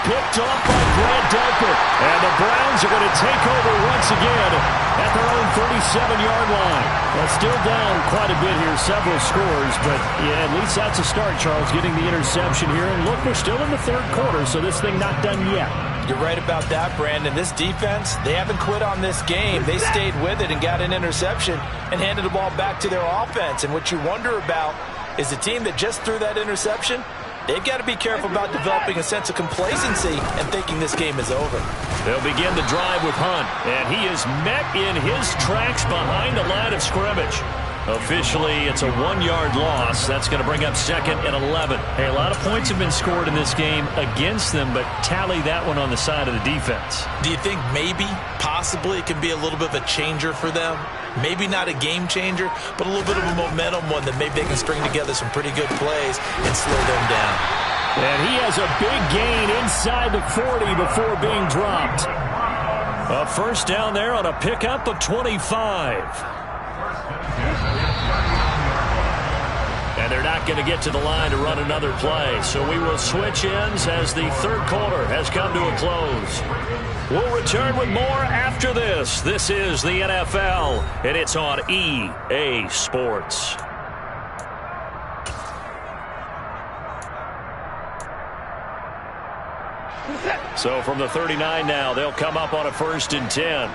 Picked off by Brad Delpit. And the Browns are going to take over once again at their own 37-yard line. Well, still down quite a bit here, several scores, but yeah, at least that's a start, Charles, getting the interception here. And look, we're still in the third quarter, so this thing not done yet.
You're right about that, Brandon. This defense, they haven't quit on this game. They stayed with it and got an interception and handed the ball back to their offense. And what you wonder about is the team that just threw that interception, they've got to be careful about developing a sense of complacency and thinking this game is over.
They'll begin the drive with Hunt, and he is met in his tracks behind the line of scrimmage. Officially, it's a 1-yard loss. That's going to bring up second and 11. Hey, a lot of points have been scored in this game against them, but tally that one on the side of the defense.
Do you think maybe, possibly, it can be a little bit of a changer for them? Maybe not a game changer, but a little bit of a momentum one that maybe they can string together some pretty good plays and slow them down.
And he has a big gain inside the 40 before being dropped.
A first down there on a pickup of 25. And they're not going to get to the line to run another play. So we will switch ends as the third quarter has come to a close. We'll return with more after this. This is the NFL, and it's on EA Sports. So from the 39 now, they'll come up on a 1st and 10.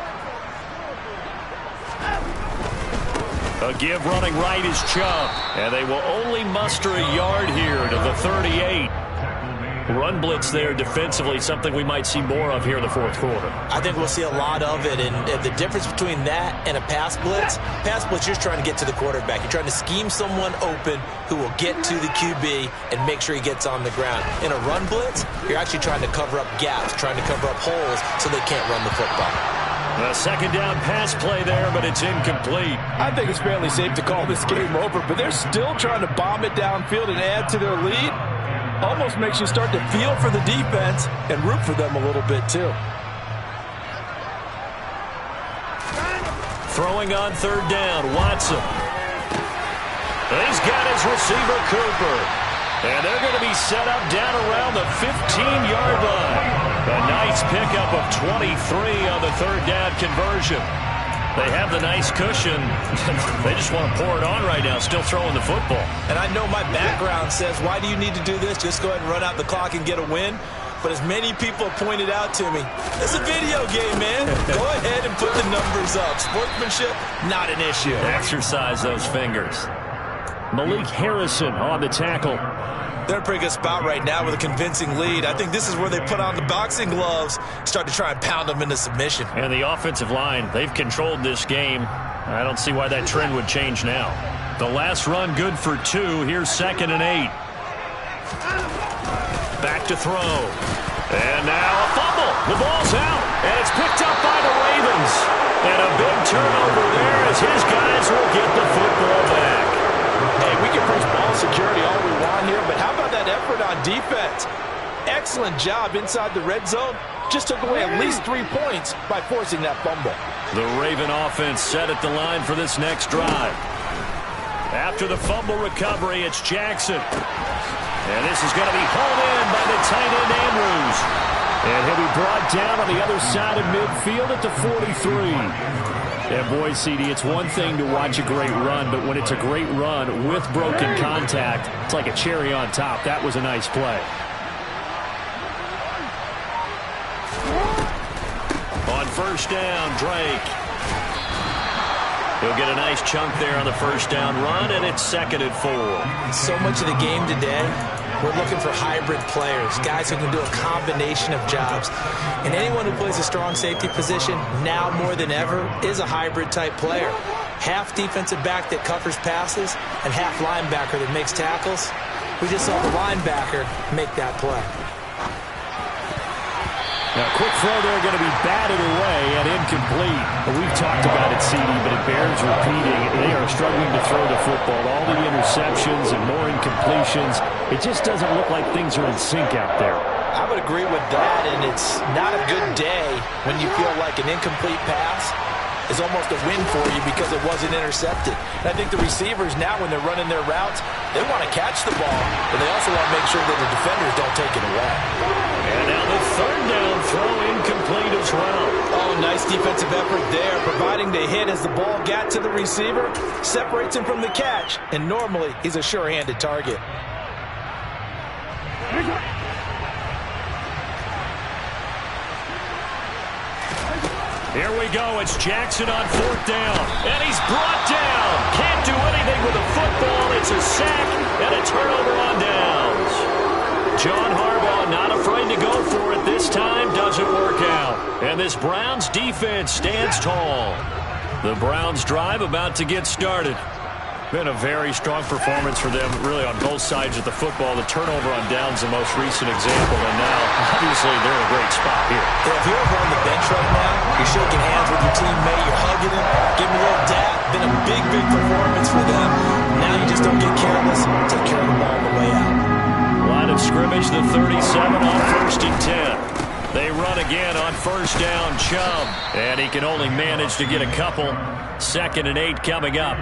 A give running right is Chubb, and they will only muster a yard here to the 38. Run blitz there defensively, something we might see more of here in the fourth quarter.
I think we'll see a lot of it, and the difference between that and a pass blitz, you're trying to get to the quarterback. You're trying to scheme someone open who will get to the QB and make sure he gets on the ground. In a run blitz, you're actually trying to cover up gaps, trying to cover up holes so they can't run the football.
A second down pass play there, but it's incomplete.
I think it's fairly safe to call this game over, but they're still trying to bomb it downfield and add to their lead. Almost makes you start to feel for the defense and root for them a little bit, too.
Throwing on third down, Watson. He's got his receiver, Cooper. And they're going to be set up down around the 15-yard line. A nice pickup of 23 on the third down conversion. They have the nice cushion. They just want to pour it on right now, still throwing the football.
And I know my background says, why do you need to do this? Just go ahead and run out the clock and get a win. But as many people have pointed out to me, it's a video game, man. Go ahead and put the numbers up. Sportsmanship, not an issue.
Exercise those fingers.
Malik Harrison on the tackle.
They're in a pretty good spot right now with a convincing lead. I think this is where they put on the boxing gloves, start to try and pound them into submission.
And the offensive line, they've controlled this game. I don't see why that trend would change now. The last run good for 2. Here's 2nd and 8. back to throw. And now a fumble. The ball's out, and it's picked up by the Ravens. And a big turnover there as his guys will get the football back.
Hey, we can preach ball security all we want here, but how about that effort on defense? Excellent job inside the red zone. Just took away at least 3 points by forcing that fumble.
The Raven offense set at the line for this next drive. After the fumble recovery, it's Jackson. And this is going to be hauled in by the tight end Andrews. And he'll be brought down on the other side of midfield at the 43. And boy, CD, it's one thing to watch a great run, but when it's a great run with broken contact, it's like a cherry on top. That was a nice play. On first down, Drake. He'll get a nice chunk there on the first down run, and it's 2nd and 4.
So much of the game today, we're looking for hybrid players, guys who can do a combination of jobs. And anyone who plays a strong safety position, now more than ever, is a hybrid-type player. Half defensive back that covers passes, and half linebacker that makes tackles. We just saw the linebacker make that play.
Now, quick throw there, going to be batted away and incomplete. We've talked about it, CD, but it bears repeating. They are struggling to throw the football. All the interceptions and more incompletions. It just doesn't look like things are in sync out there.
I would agree with that, and it's not a good day when you feel like an incomplete pass is almost a win for you because it wasn't intercepted. And I think the receivers now, when they're running their routes, they want to catch the ball, but they also want to make sure that the defenders don't take it away.
And now the 3rd down throw incomplete as well.
Oh, nice defensive effort there, providing the hit as the ball got to the receiver, separates him from the catch, and normally he's a sure-handed target.
Here we go. It's Jackson on 4th down. And he's brought down. Can't do anything with the football. It's a sack and a turnover on downs. John Harbaugh not afraid to go for it this time. Doesn't work out. And this Browns defense stands tall. The Browns drive about to get started. Been a very strong performance for them, really, on both sides of the football. The turnover on downs, the most recent example, and now, obviously, they're in a great spot here.
Yeah, if you're over on the bench right now, you're shaking hands with your teammate, you're hugging him, giving him a little dap. Been a big, big performance for them. Now you just don't get careless. Take care of the ball on the way out.
Line of scrimmage, the 37 on 1st and 10. They run again on 1st down, Chubb, and he can only manage to get a couple. 2nd and 8 coming up.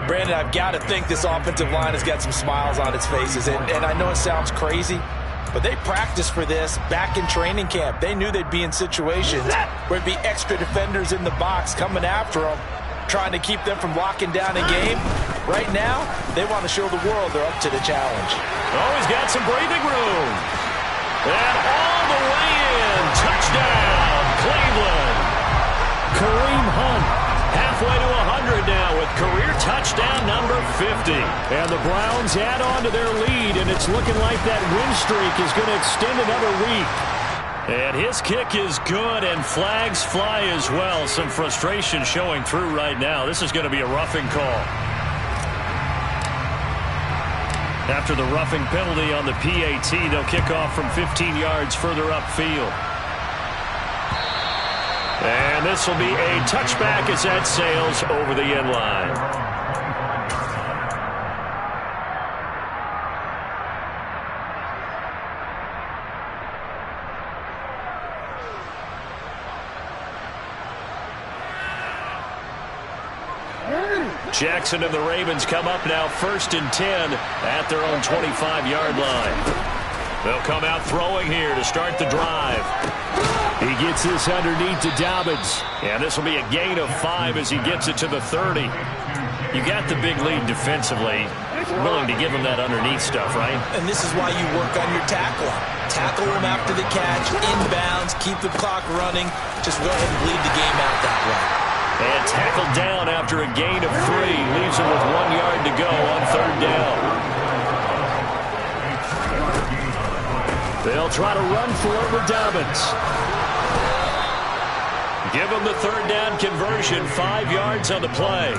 Brandon, I've got to think this offensive line has got some smiles on its faces. And I know it sounds crazy, but they practiced for this back in training camp. They knew they'd be in situations where it'd be extra defenders in the box coming after them, trying to keep them from locking down a game. Right now, they want to show the world they're up to the challenge.
Oh, he's got some breathing room. And all the way in. Touchdown, Cleveland.
Kareem Hunt.
Halfway to 100 now with career touchdown number 50.
And the Browns add on to their lead, and it's looking like that win streak is going to extend another week.
And his kick is good, and flags fly as well. Some frustration showing through right now. This is going to be a roughing call. After the roughing penalty on the PAT, they'll kick off from 15 yards further upfield. And this will be a touchback as that sails over the end line. Jackson and the Ravens come up now 1st and 10 at their own 25-yard line. They'll come out throwing here to start the drive.
He gets this underneath to Dobbins.
And this will be a gain of 5 as he gets it to the 30. You got the big lead defensively. Willing to give him that underneath stuff, right?
And this is why you work on your tackle. Tackle him after the catch, inbounds, keep the clock running. Just go ahead and bleed the game out that way.
And tackled down after a gain of 3. Leaves him with 1 yard to go on 3rd down. They'll try to run for it with Dobbins. Give him the 3rd down conversion, 5 yards on the play.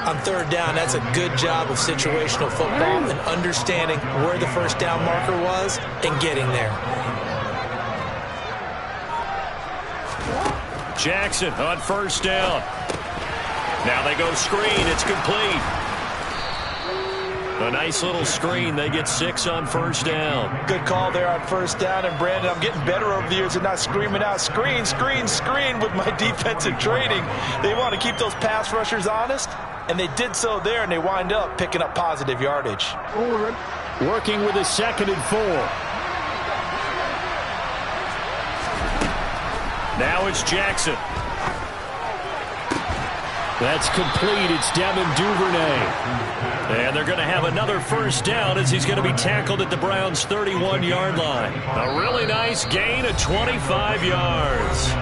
On third down, that's a good job of situational football and understanding where the first down marker was and getting there.
Jackson on first down. Now they go screen. It's complete. A nice little screen. They get 6 on first down.
Good call there on first down. And, Brandon, I'm getting better over the years and not screaming out, screen, screen, screen with my defensive training. They want to keep those pass rushers honest, and they did so there, and they wind up picking up positive yardage.
Working with a 2nd and 4.
Now it's Jackson.
That's complete. It's Devin Duvernay.
And they're going to have another first down as he's going to be tackled at the Browns' 31-yard line. A really nice gain of 25 yards.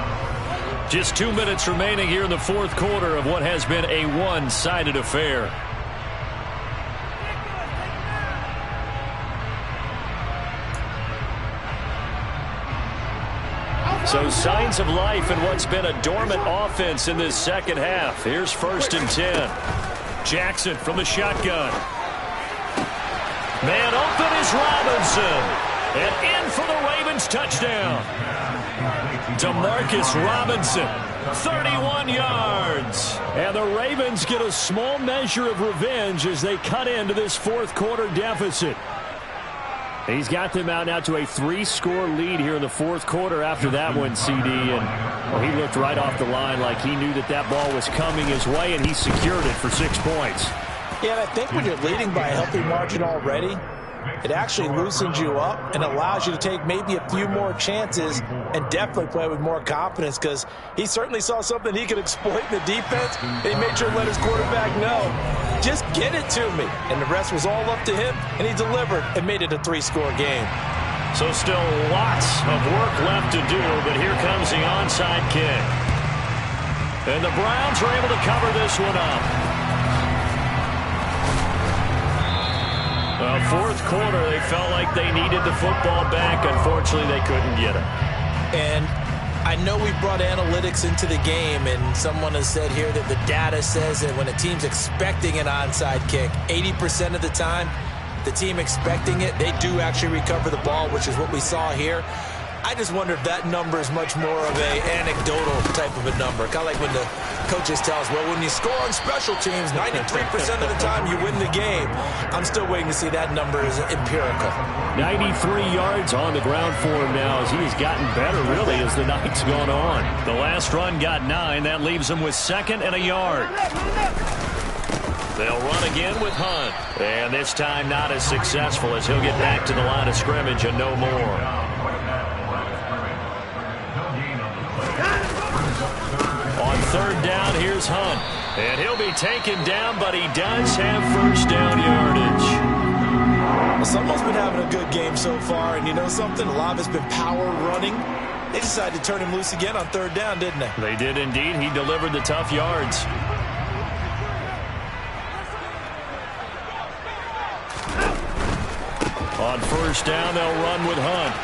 Just 2 minutes remaining here in the fourth quarter of what has been a one-sided affair. So signs of life in what's been a dormant offense in this second half. Here's 1st and 10. Jackson from the shotgun. Man open is Robinson. And in for the Ravens touchdown. Demarcus Robinson, 31 yards.
And the Ravens get a small measure of revenge as they cut into this fourth quarter deficit. He's got them out now to a 3-score lead here in the fourth quarter after that one, CD. And he looked right off the line like he knew that that ball was coming his way, and he secured it for 6 points.
Yeah, and I think when you're leading by a healthy margin already, it actually loosens you up and allows you to take maybe a few more chances and definitely play with more confidence, because he certainly saw something he could exploit in the defense, and he made sure to let his quarterback know, just get it to me. And the rest was all up to him, and he delivered and made it a 3-score game.
So still lots of work left to do, but here comes the onside kick. And the Browns are able to cover this one up. Fourth quarter, they felt like they needed the football back. Unfortunately, they couldn't get it.
And I know we brought analytics into the game, and someone has said here that the data says that when a team's expecting an onside kick, 80% of the time, the team expecting it, they do actually recover the ball, which is what we saw here. I just wonder if that number is much more of a anecdotal type of a number. Kind of like when the coaches tell us, well, when you score on special teams, 93% of the time you win the game. I'm still waiting to see that number is empirical.
93 yards on the ground for him now as he has gotten better, really, as the night's gone on.
The last run got 9. That leaves him with 2nd and a yard. They'll run again with Hunt. And this time not as successful as he'll get back to the line of scrimmage and no more. On third down, here's Hunt. And he'll be taken down, but he does have first down yardage.
Well, someone's been having a good game so far, and you know something? A lot of it's been power running. They decided to turn him loose again on third down, didn't they?
They did indeed. He delivered the tough yards. On first down, they'll run with Hunt.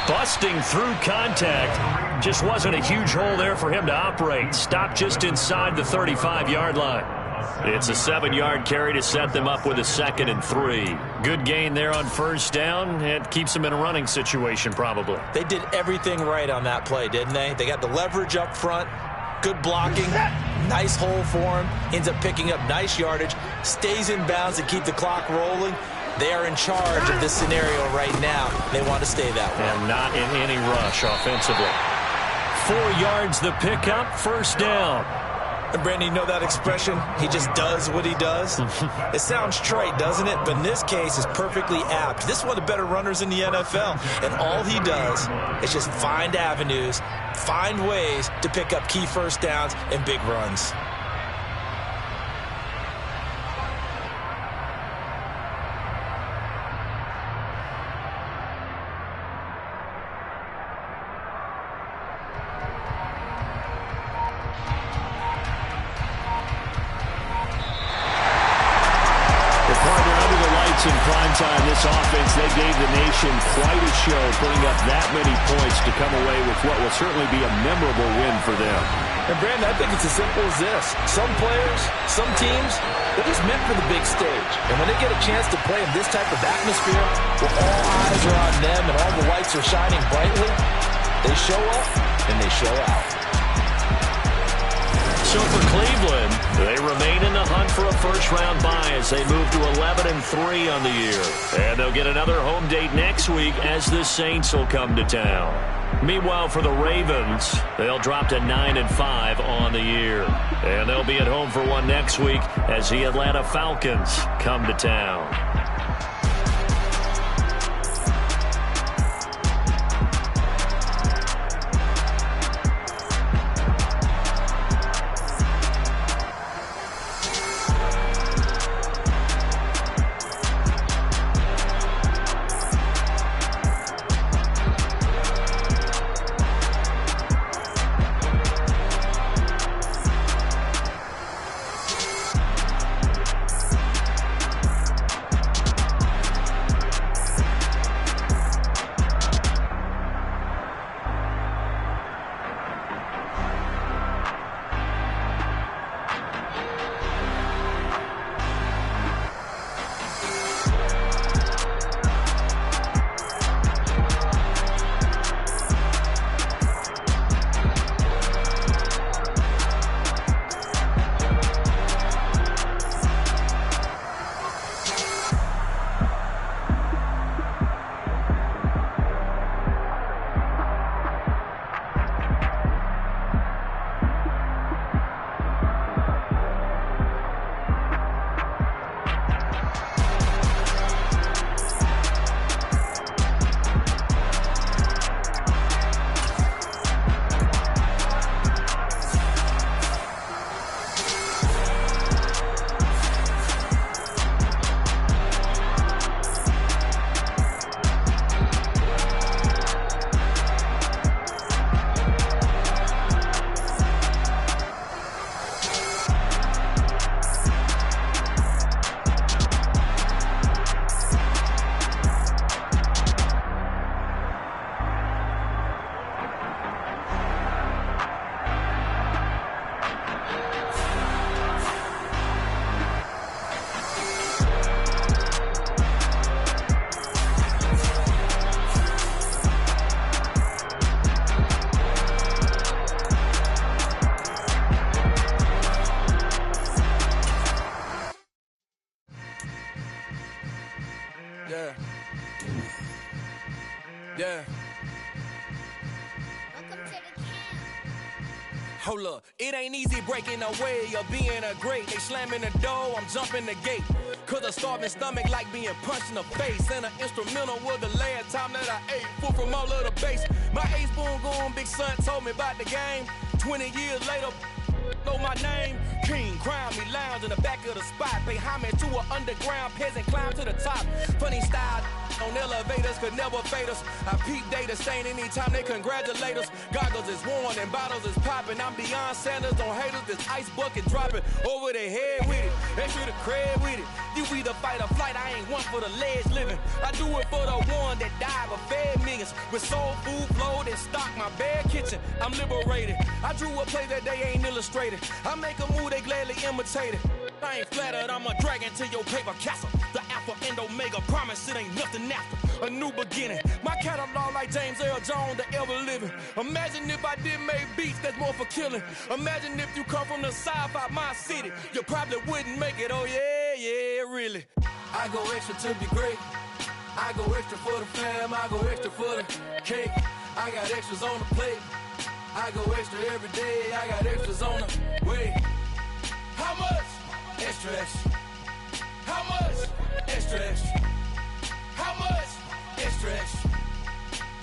Busting through contact. Just wasn't a huge hole there for him to operate. Stopped just inside the 35-yard line. It's a 7-yard carry to set them up with a 2nd and 3. Good gain there on first down. It keeps them in a running situation probably.
They did everything right on that play, didn't they? They got the leverage up front. Good blocking. Nice hole for him. Ends up picking up nice yardage. Stays in bounds to keep the clock rolling. They are in charge of this scenario right now. They want to stay that way.
And not in any rush offensively. 4 yards the pickup, first down.
And Brandon, you know that expression? He just does what he does. It sounds trite, doesn't it? But in this case, it's perfectly apt. This is one of the better runners in the NFL. And all he does is just find avenues, find ways to pick up key first downs and big runs.
minutes in prime time, this offense, they gave the nation quite a show, putting up that many points to come away with what will certainly be a memorable win for them.
And, Brandon, I think it's as simple as this. Some players, some teams, they're just meant for the big stage. And when they get a chance to play in this type of atmosphere, where all eyes are on them and all the lights are shining brightly, they show up and they show out.
So for Cleveland, they remain in the hunt for a first-round bye as they move to 11-3 on the year. And they'll get another home date next week as the Saints will come to town. Meanwhile, for the Ravens, they'll drop to 9-5 on the year. And they'll be at home for one next week as the Atlanta Falcons come to town.
Yeah. Hold up, it ain't easy breaking away or being a great. They slamming the door, I'm jumping the gate. Cause a starving stomach like being punched in the face. And an instrumental was the last time that I ate. Full from all of the bass. My ace boom going, big son told me about the game. 20 years later, know my name. King, crown me, lounge in the back of the spot. Pay homage to an underground peasant, climb to the top. Funny style on elevators could never fade us. I peep data stain anytime they congratulate us. Goggles is worn and bottles is popping. I'm beyond Sanders on haters, this ice bucket dropping over their head with it. Extra the cred with it. You either fight or flight, I ain't one for the ledge living. I do it for the one that died but fed millions. With soul food flowed and stocked my bare kitchen. I'm liberated. I drew a play that they ain't illustrated. I make a move, they gladly imitate it. I ain't flattered, I'm a dragon to your paper castle. The Alpha and Omega, promise it ain't nothing after. A new beginning. My catalog like James Earl Jones, the ever living. Imagine if I did make beats that's more for killing. Imagine if you come from the south out my city. You probably wouldn't make it, oh yeah, yeah, really. I go extra to be great. I go extra for the fam, I go extra for the cake. I got extras on the plate. I go extra every day, I got extras on the way. How much? Extra, extra. How much? Extra, extra. How much? Extra, extra.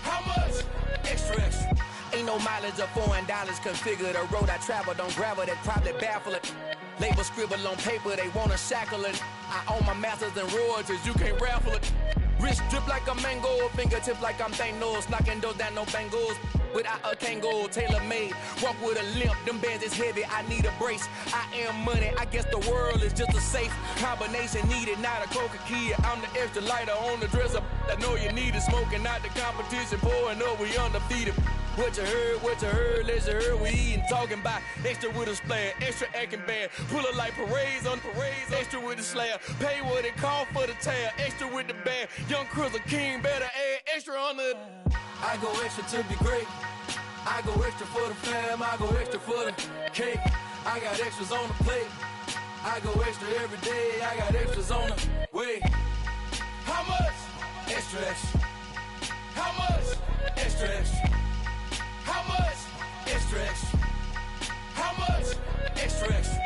How much? Extra, extra. Ain't no mileage of $4 configure the road I travel. Don't gravel, that probably baffle it. Label scribble on paper, they wanna shackle it. I own my masters and royalties, you can't raffle it. Wrist drip like a mango, fingertips like I'm Thanos, knocking those down, no bangles. without a Kangol, tailor-made. Walk with a limp, them bands is heavy, I need a brace. I am money, I guess the world is just a safe combination needed, not a coca key. I'm the extra lighter on the dresser. I know you need it, smoking out the competition, pouring up, we undefeated. What you heard, let's heard, we eatin', talking about extra with a splash, extra acting bad, pull it like parades on parades, extra with the slayer, pay what it cost for the tail, extra with the band, young Crizzle King, better add extra on the. I go extra to be great, I go extra for the fam, I go extra for the cake, I got extras on the plate, I go extra every day, I got extras on the way. How much? Extra, extra. How much? Extra, extra. How much? Extra, extra. How much? Extra, extra.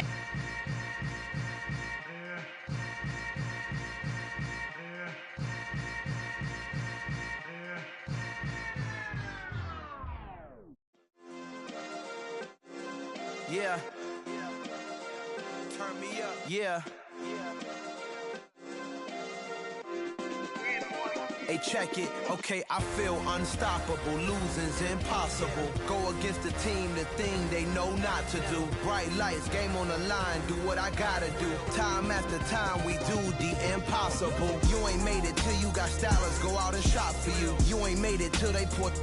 Yeah. Turn me up. Yeah. Hey, check it. Okay, I feel unstoppable. Losing's impossible. Go against the team, the thing they know not to do. Bright lights, game on the line, do what I gotta do. Time after time, we do the impossible. You ain't made it till you got stylers go out and shop for you. You ain't made it till they put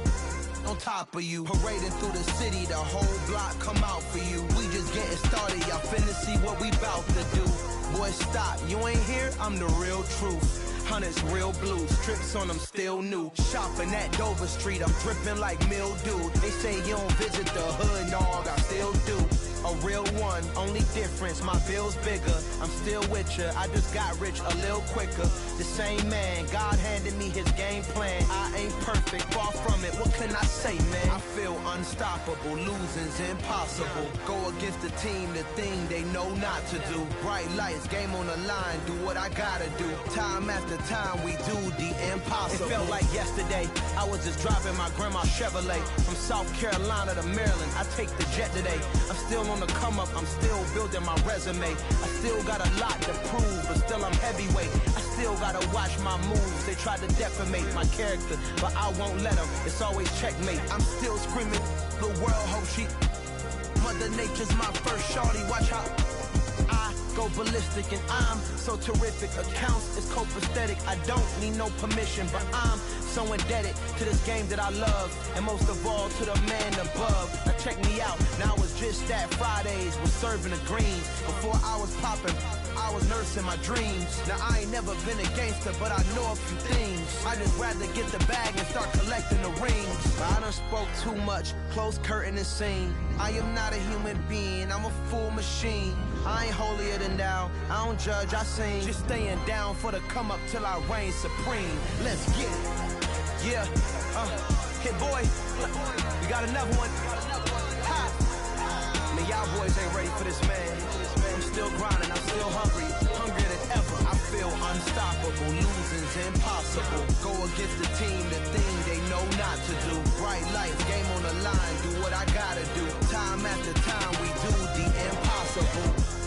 on top of you. Parading through the city, the whole block come out for you. We just getting started, y'all finna see what we bout to do. Boy, stop, you ain't here, I'm the real truth. Hunters, real blues, strips on them still new. Shopping at Dover Street, I'm dripping like mildew. They say you don't visit the hood, dog, I still do. A real one, only difference, my bill's bigger. I'm still with ya, I just got rich a little quicker. The same man, God handed me his game plan. I ain't perfect, far from it, what can I say, man? I feel unstoppable, losing's impossible. Go against the team, the thing they know not to do. Bright lights, game on the line, do what I gotta do. Time after time, we do the impossible. It felt like yesterday, I was just driving my grandma's Chevrolet. From South Carolina to Maryland, I take the jet today. I'm still on the come up, I'm still building my resume. I still got a lot to prove, but still I'm heavyweight. I still gotta watch my moves. They tried to defamate my character, but I won't let them. It's always checkmate. I'm still screaming, the world hope she. Mother Nature's my first shorty, watch how I go ballistic, and I'm so terrific. Accounts is copacetic, I don't need no permission, but I'm so indebted to this game that I love, and most of all to the man above. Now check me out, now it's just that Fridays was serving the greens. Before I was popping, I was nursing my dreams. Now I ain't never been a gangster, but I know a few things. I just rather get the bag and start collecting the rings. But I done spoke too much, close curtain and scene. I am not a human being, I'm a full machine. I ain't holier than thou, I don't judge, I sing. Just staying down for the come up till I reign supreme. Let's get it. Yeah, hit boy, we got another one. Ha. Man, y'all boys ain't ready for this, man. I'm still grinding, I'm still hungry, hungrier than ever. I feel unstoppable, losing's impossible. Go against the team, the thing they know not to do. Bright lights, game on the line, do what I gotta do. Time after time, we do the impossible.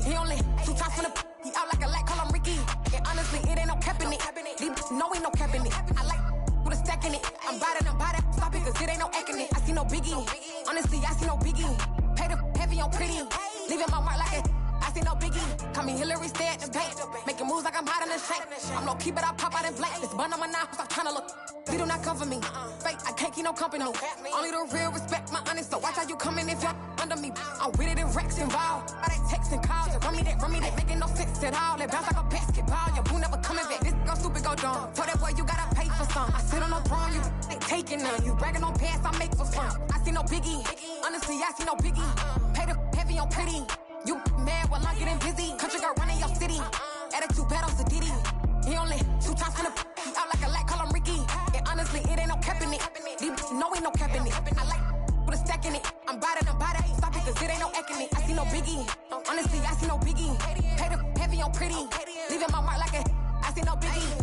He only 2 times from the he out like a light, call him Ricky. And honestly, it ain't no cap in it. These no ain't no cap in it. I like with a stack in it. I'm by that, stop it, cause it ain't no acting it. I see no biggie. Honestly, I see no biggie. Pay the heavy on pretty. Leaving my mark like it. I see no biggie. Call me Hillary, stay at the bank. Making moves like I'm hot in the shank. I'm low key, but I pop out in blank. This bun on my knife, I'm trying to look. They do not come for me. Fake, I can't keep no company. Only the real respect my honest. So watch how you coming if you're under me. I'm with it and Rex involved. All they texting calls. Run me that, making no sense at all. They bounce like a basketball. Your boo never coming back. This go stupid, go dumb. Told that boy you gotta pay for some. I sit on no throne, you ain't taking none. You bragging on pants, I make for fun. I see no biggie. Honestly, I see no biggie. Pay the heavy on pretty. You mad while I'm getting busy. Country girl running your city. Attitude bad on Sadiddy. He only 2 times from the he out like a light, call him Ricky. And honestly, it ain't no cap in it. These no ain't no cap in it. I like with a stack in it. I'm by that, stop it, cause it ain't no acting it. I see no biggie. Honestly, I see no biggie. Pay the heavy on pretty. Leaving my mark like a I see no biggie.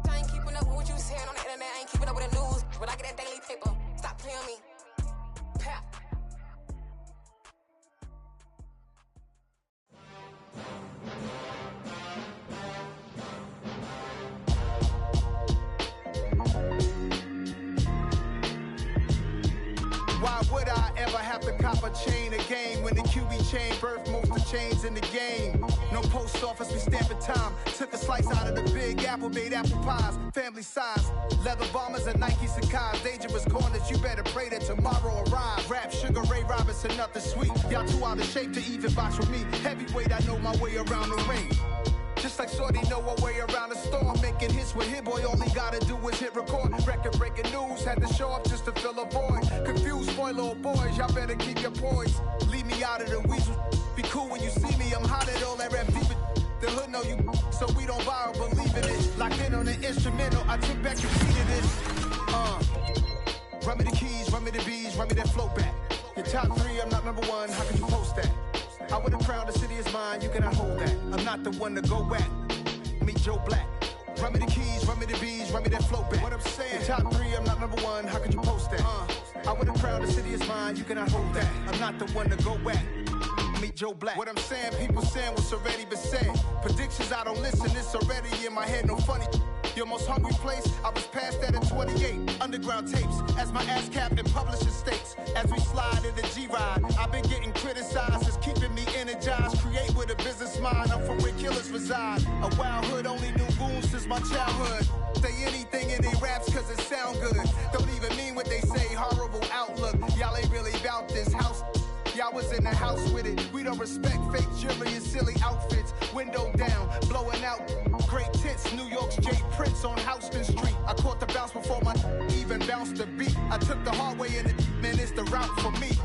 I ain't keeping up with what you saying on the internet. I ain't keeping up with the news. When I get that daily paper, stop playing me. Pap.
Why would I ever have to cop a chain again when the QB chain birthed most of the chains in the game? No post office, we stamping time. Took a slice out of the big apple, made apple pies, family size. Leather bombers and Nike Sacai's. Dangerous corners, you better pray that tomorrow arrives. Rap, Sugar Ray Robinson, nothing sweet. Y'all too out of shape to even box with me. Heavyweight, I know my way around the ring. Just like Shorty know her way around the storm. Making hits with Hit Boy, all he gotta do is hit record. Record breaking news, had to show up just to fill a void. Confused, spoiled little boys, y'all better keep your poise. Leave me out of the weasel. Be cool when you see me, I'm hot at all that rap deep. The hood know you, so we don't borrow, believe in it. Locked in on the instrumental, I took back the beat of this. Run me the keys, run me the bees, run me that flow back. Your top 3, I'm not number 1, how can you post that? I would have crowned the city is mine, you cannot hold that. I'm not the one to go at. Meet Joe Black. Run me the keys, run me the bees, run me that flow back. What I'm saying, the top 3, I'm not number 1, how could you post that? I would have crowned the city is mine, you cannot hold that. I'm not the one to go at. Meet Joe Black. What I'm saying, people saying what's already been said. Predictions, I don't listen, it's already in my head, no funny. Your most hungry place, I was past that at 28. Underground tapes, as my ass cap in publishing states. As we slide in the G-Ride, I've been getting criticized, it's keeping me energized. Create with a business mind, I'm from where killers reside. A wild hood, only knew goons since my childhood. Say anything in they raps cause it sound good. Don't even mean what they say, horrible outlook. Y'all ain't really about this house. Y'all was in the house with it. We don't respect fake jewelry and silly outfits. Window down, blowing out. Great tits, New York's J. Prince on Houston Street. I caught the bounce before my even bounced the beat. I took the hard way and man, it's the route for me.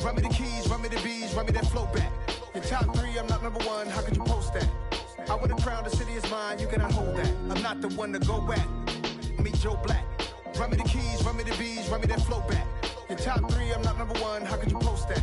Run me the keys, run me the bees, run me that flow back. Your top 3, I'm not number 1, how could you post that? I would have crowned the city is mine, you cannot hold that. I'm not the one to go at. Meet Joe Black. Run me the keys, run me the bees, run me that flow back. Your top 3, I'm not number 1, how could you post that?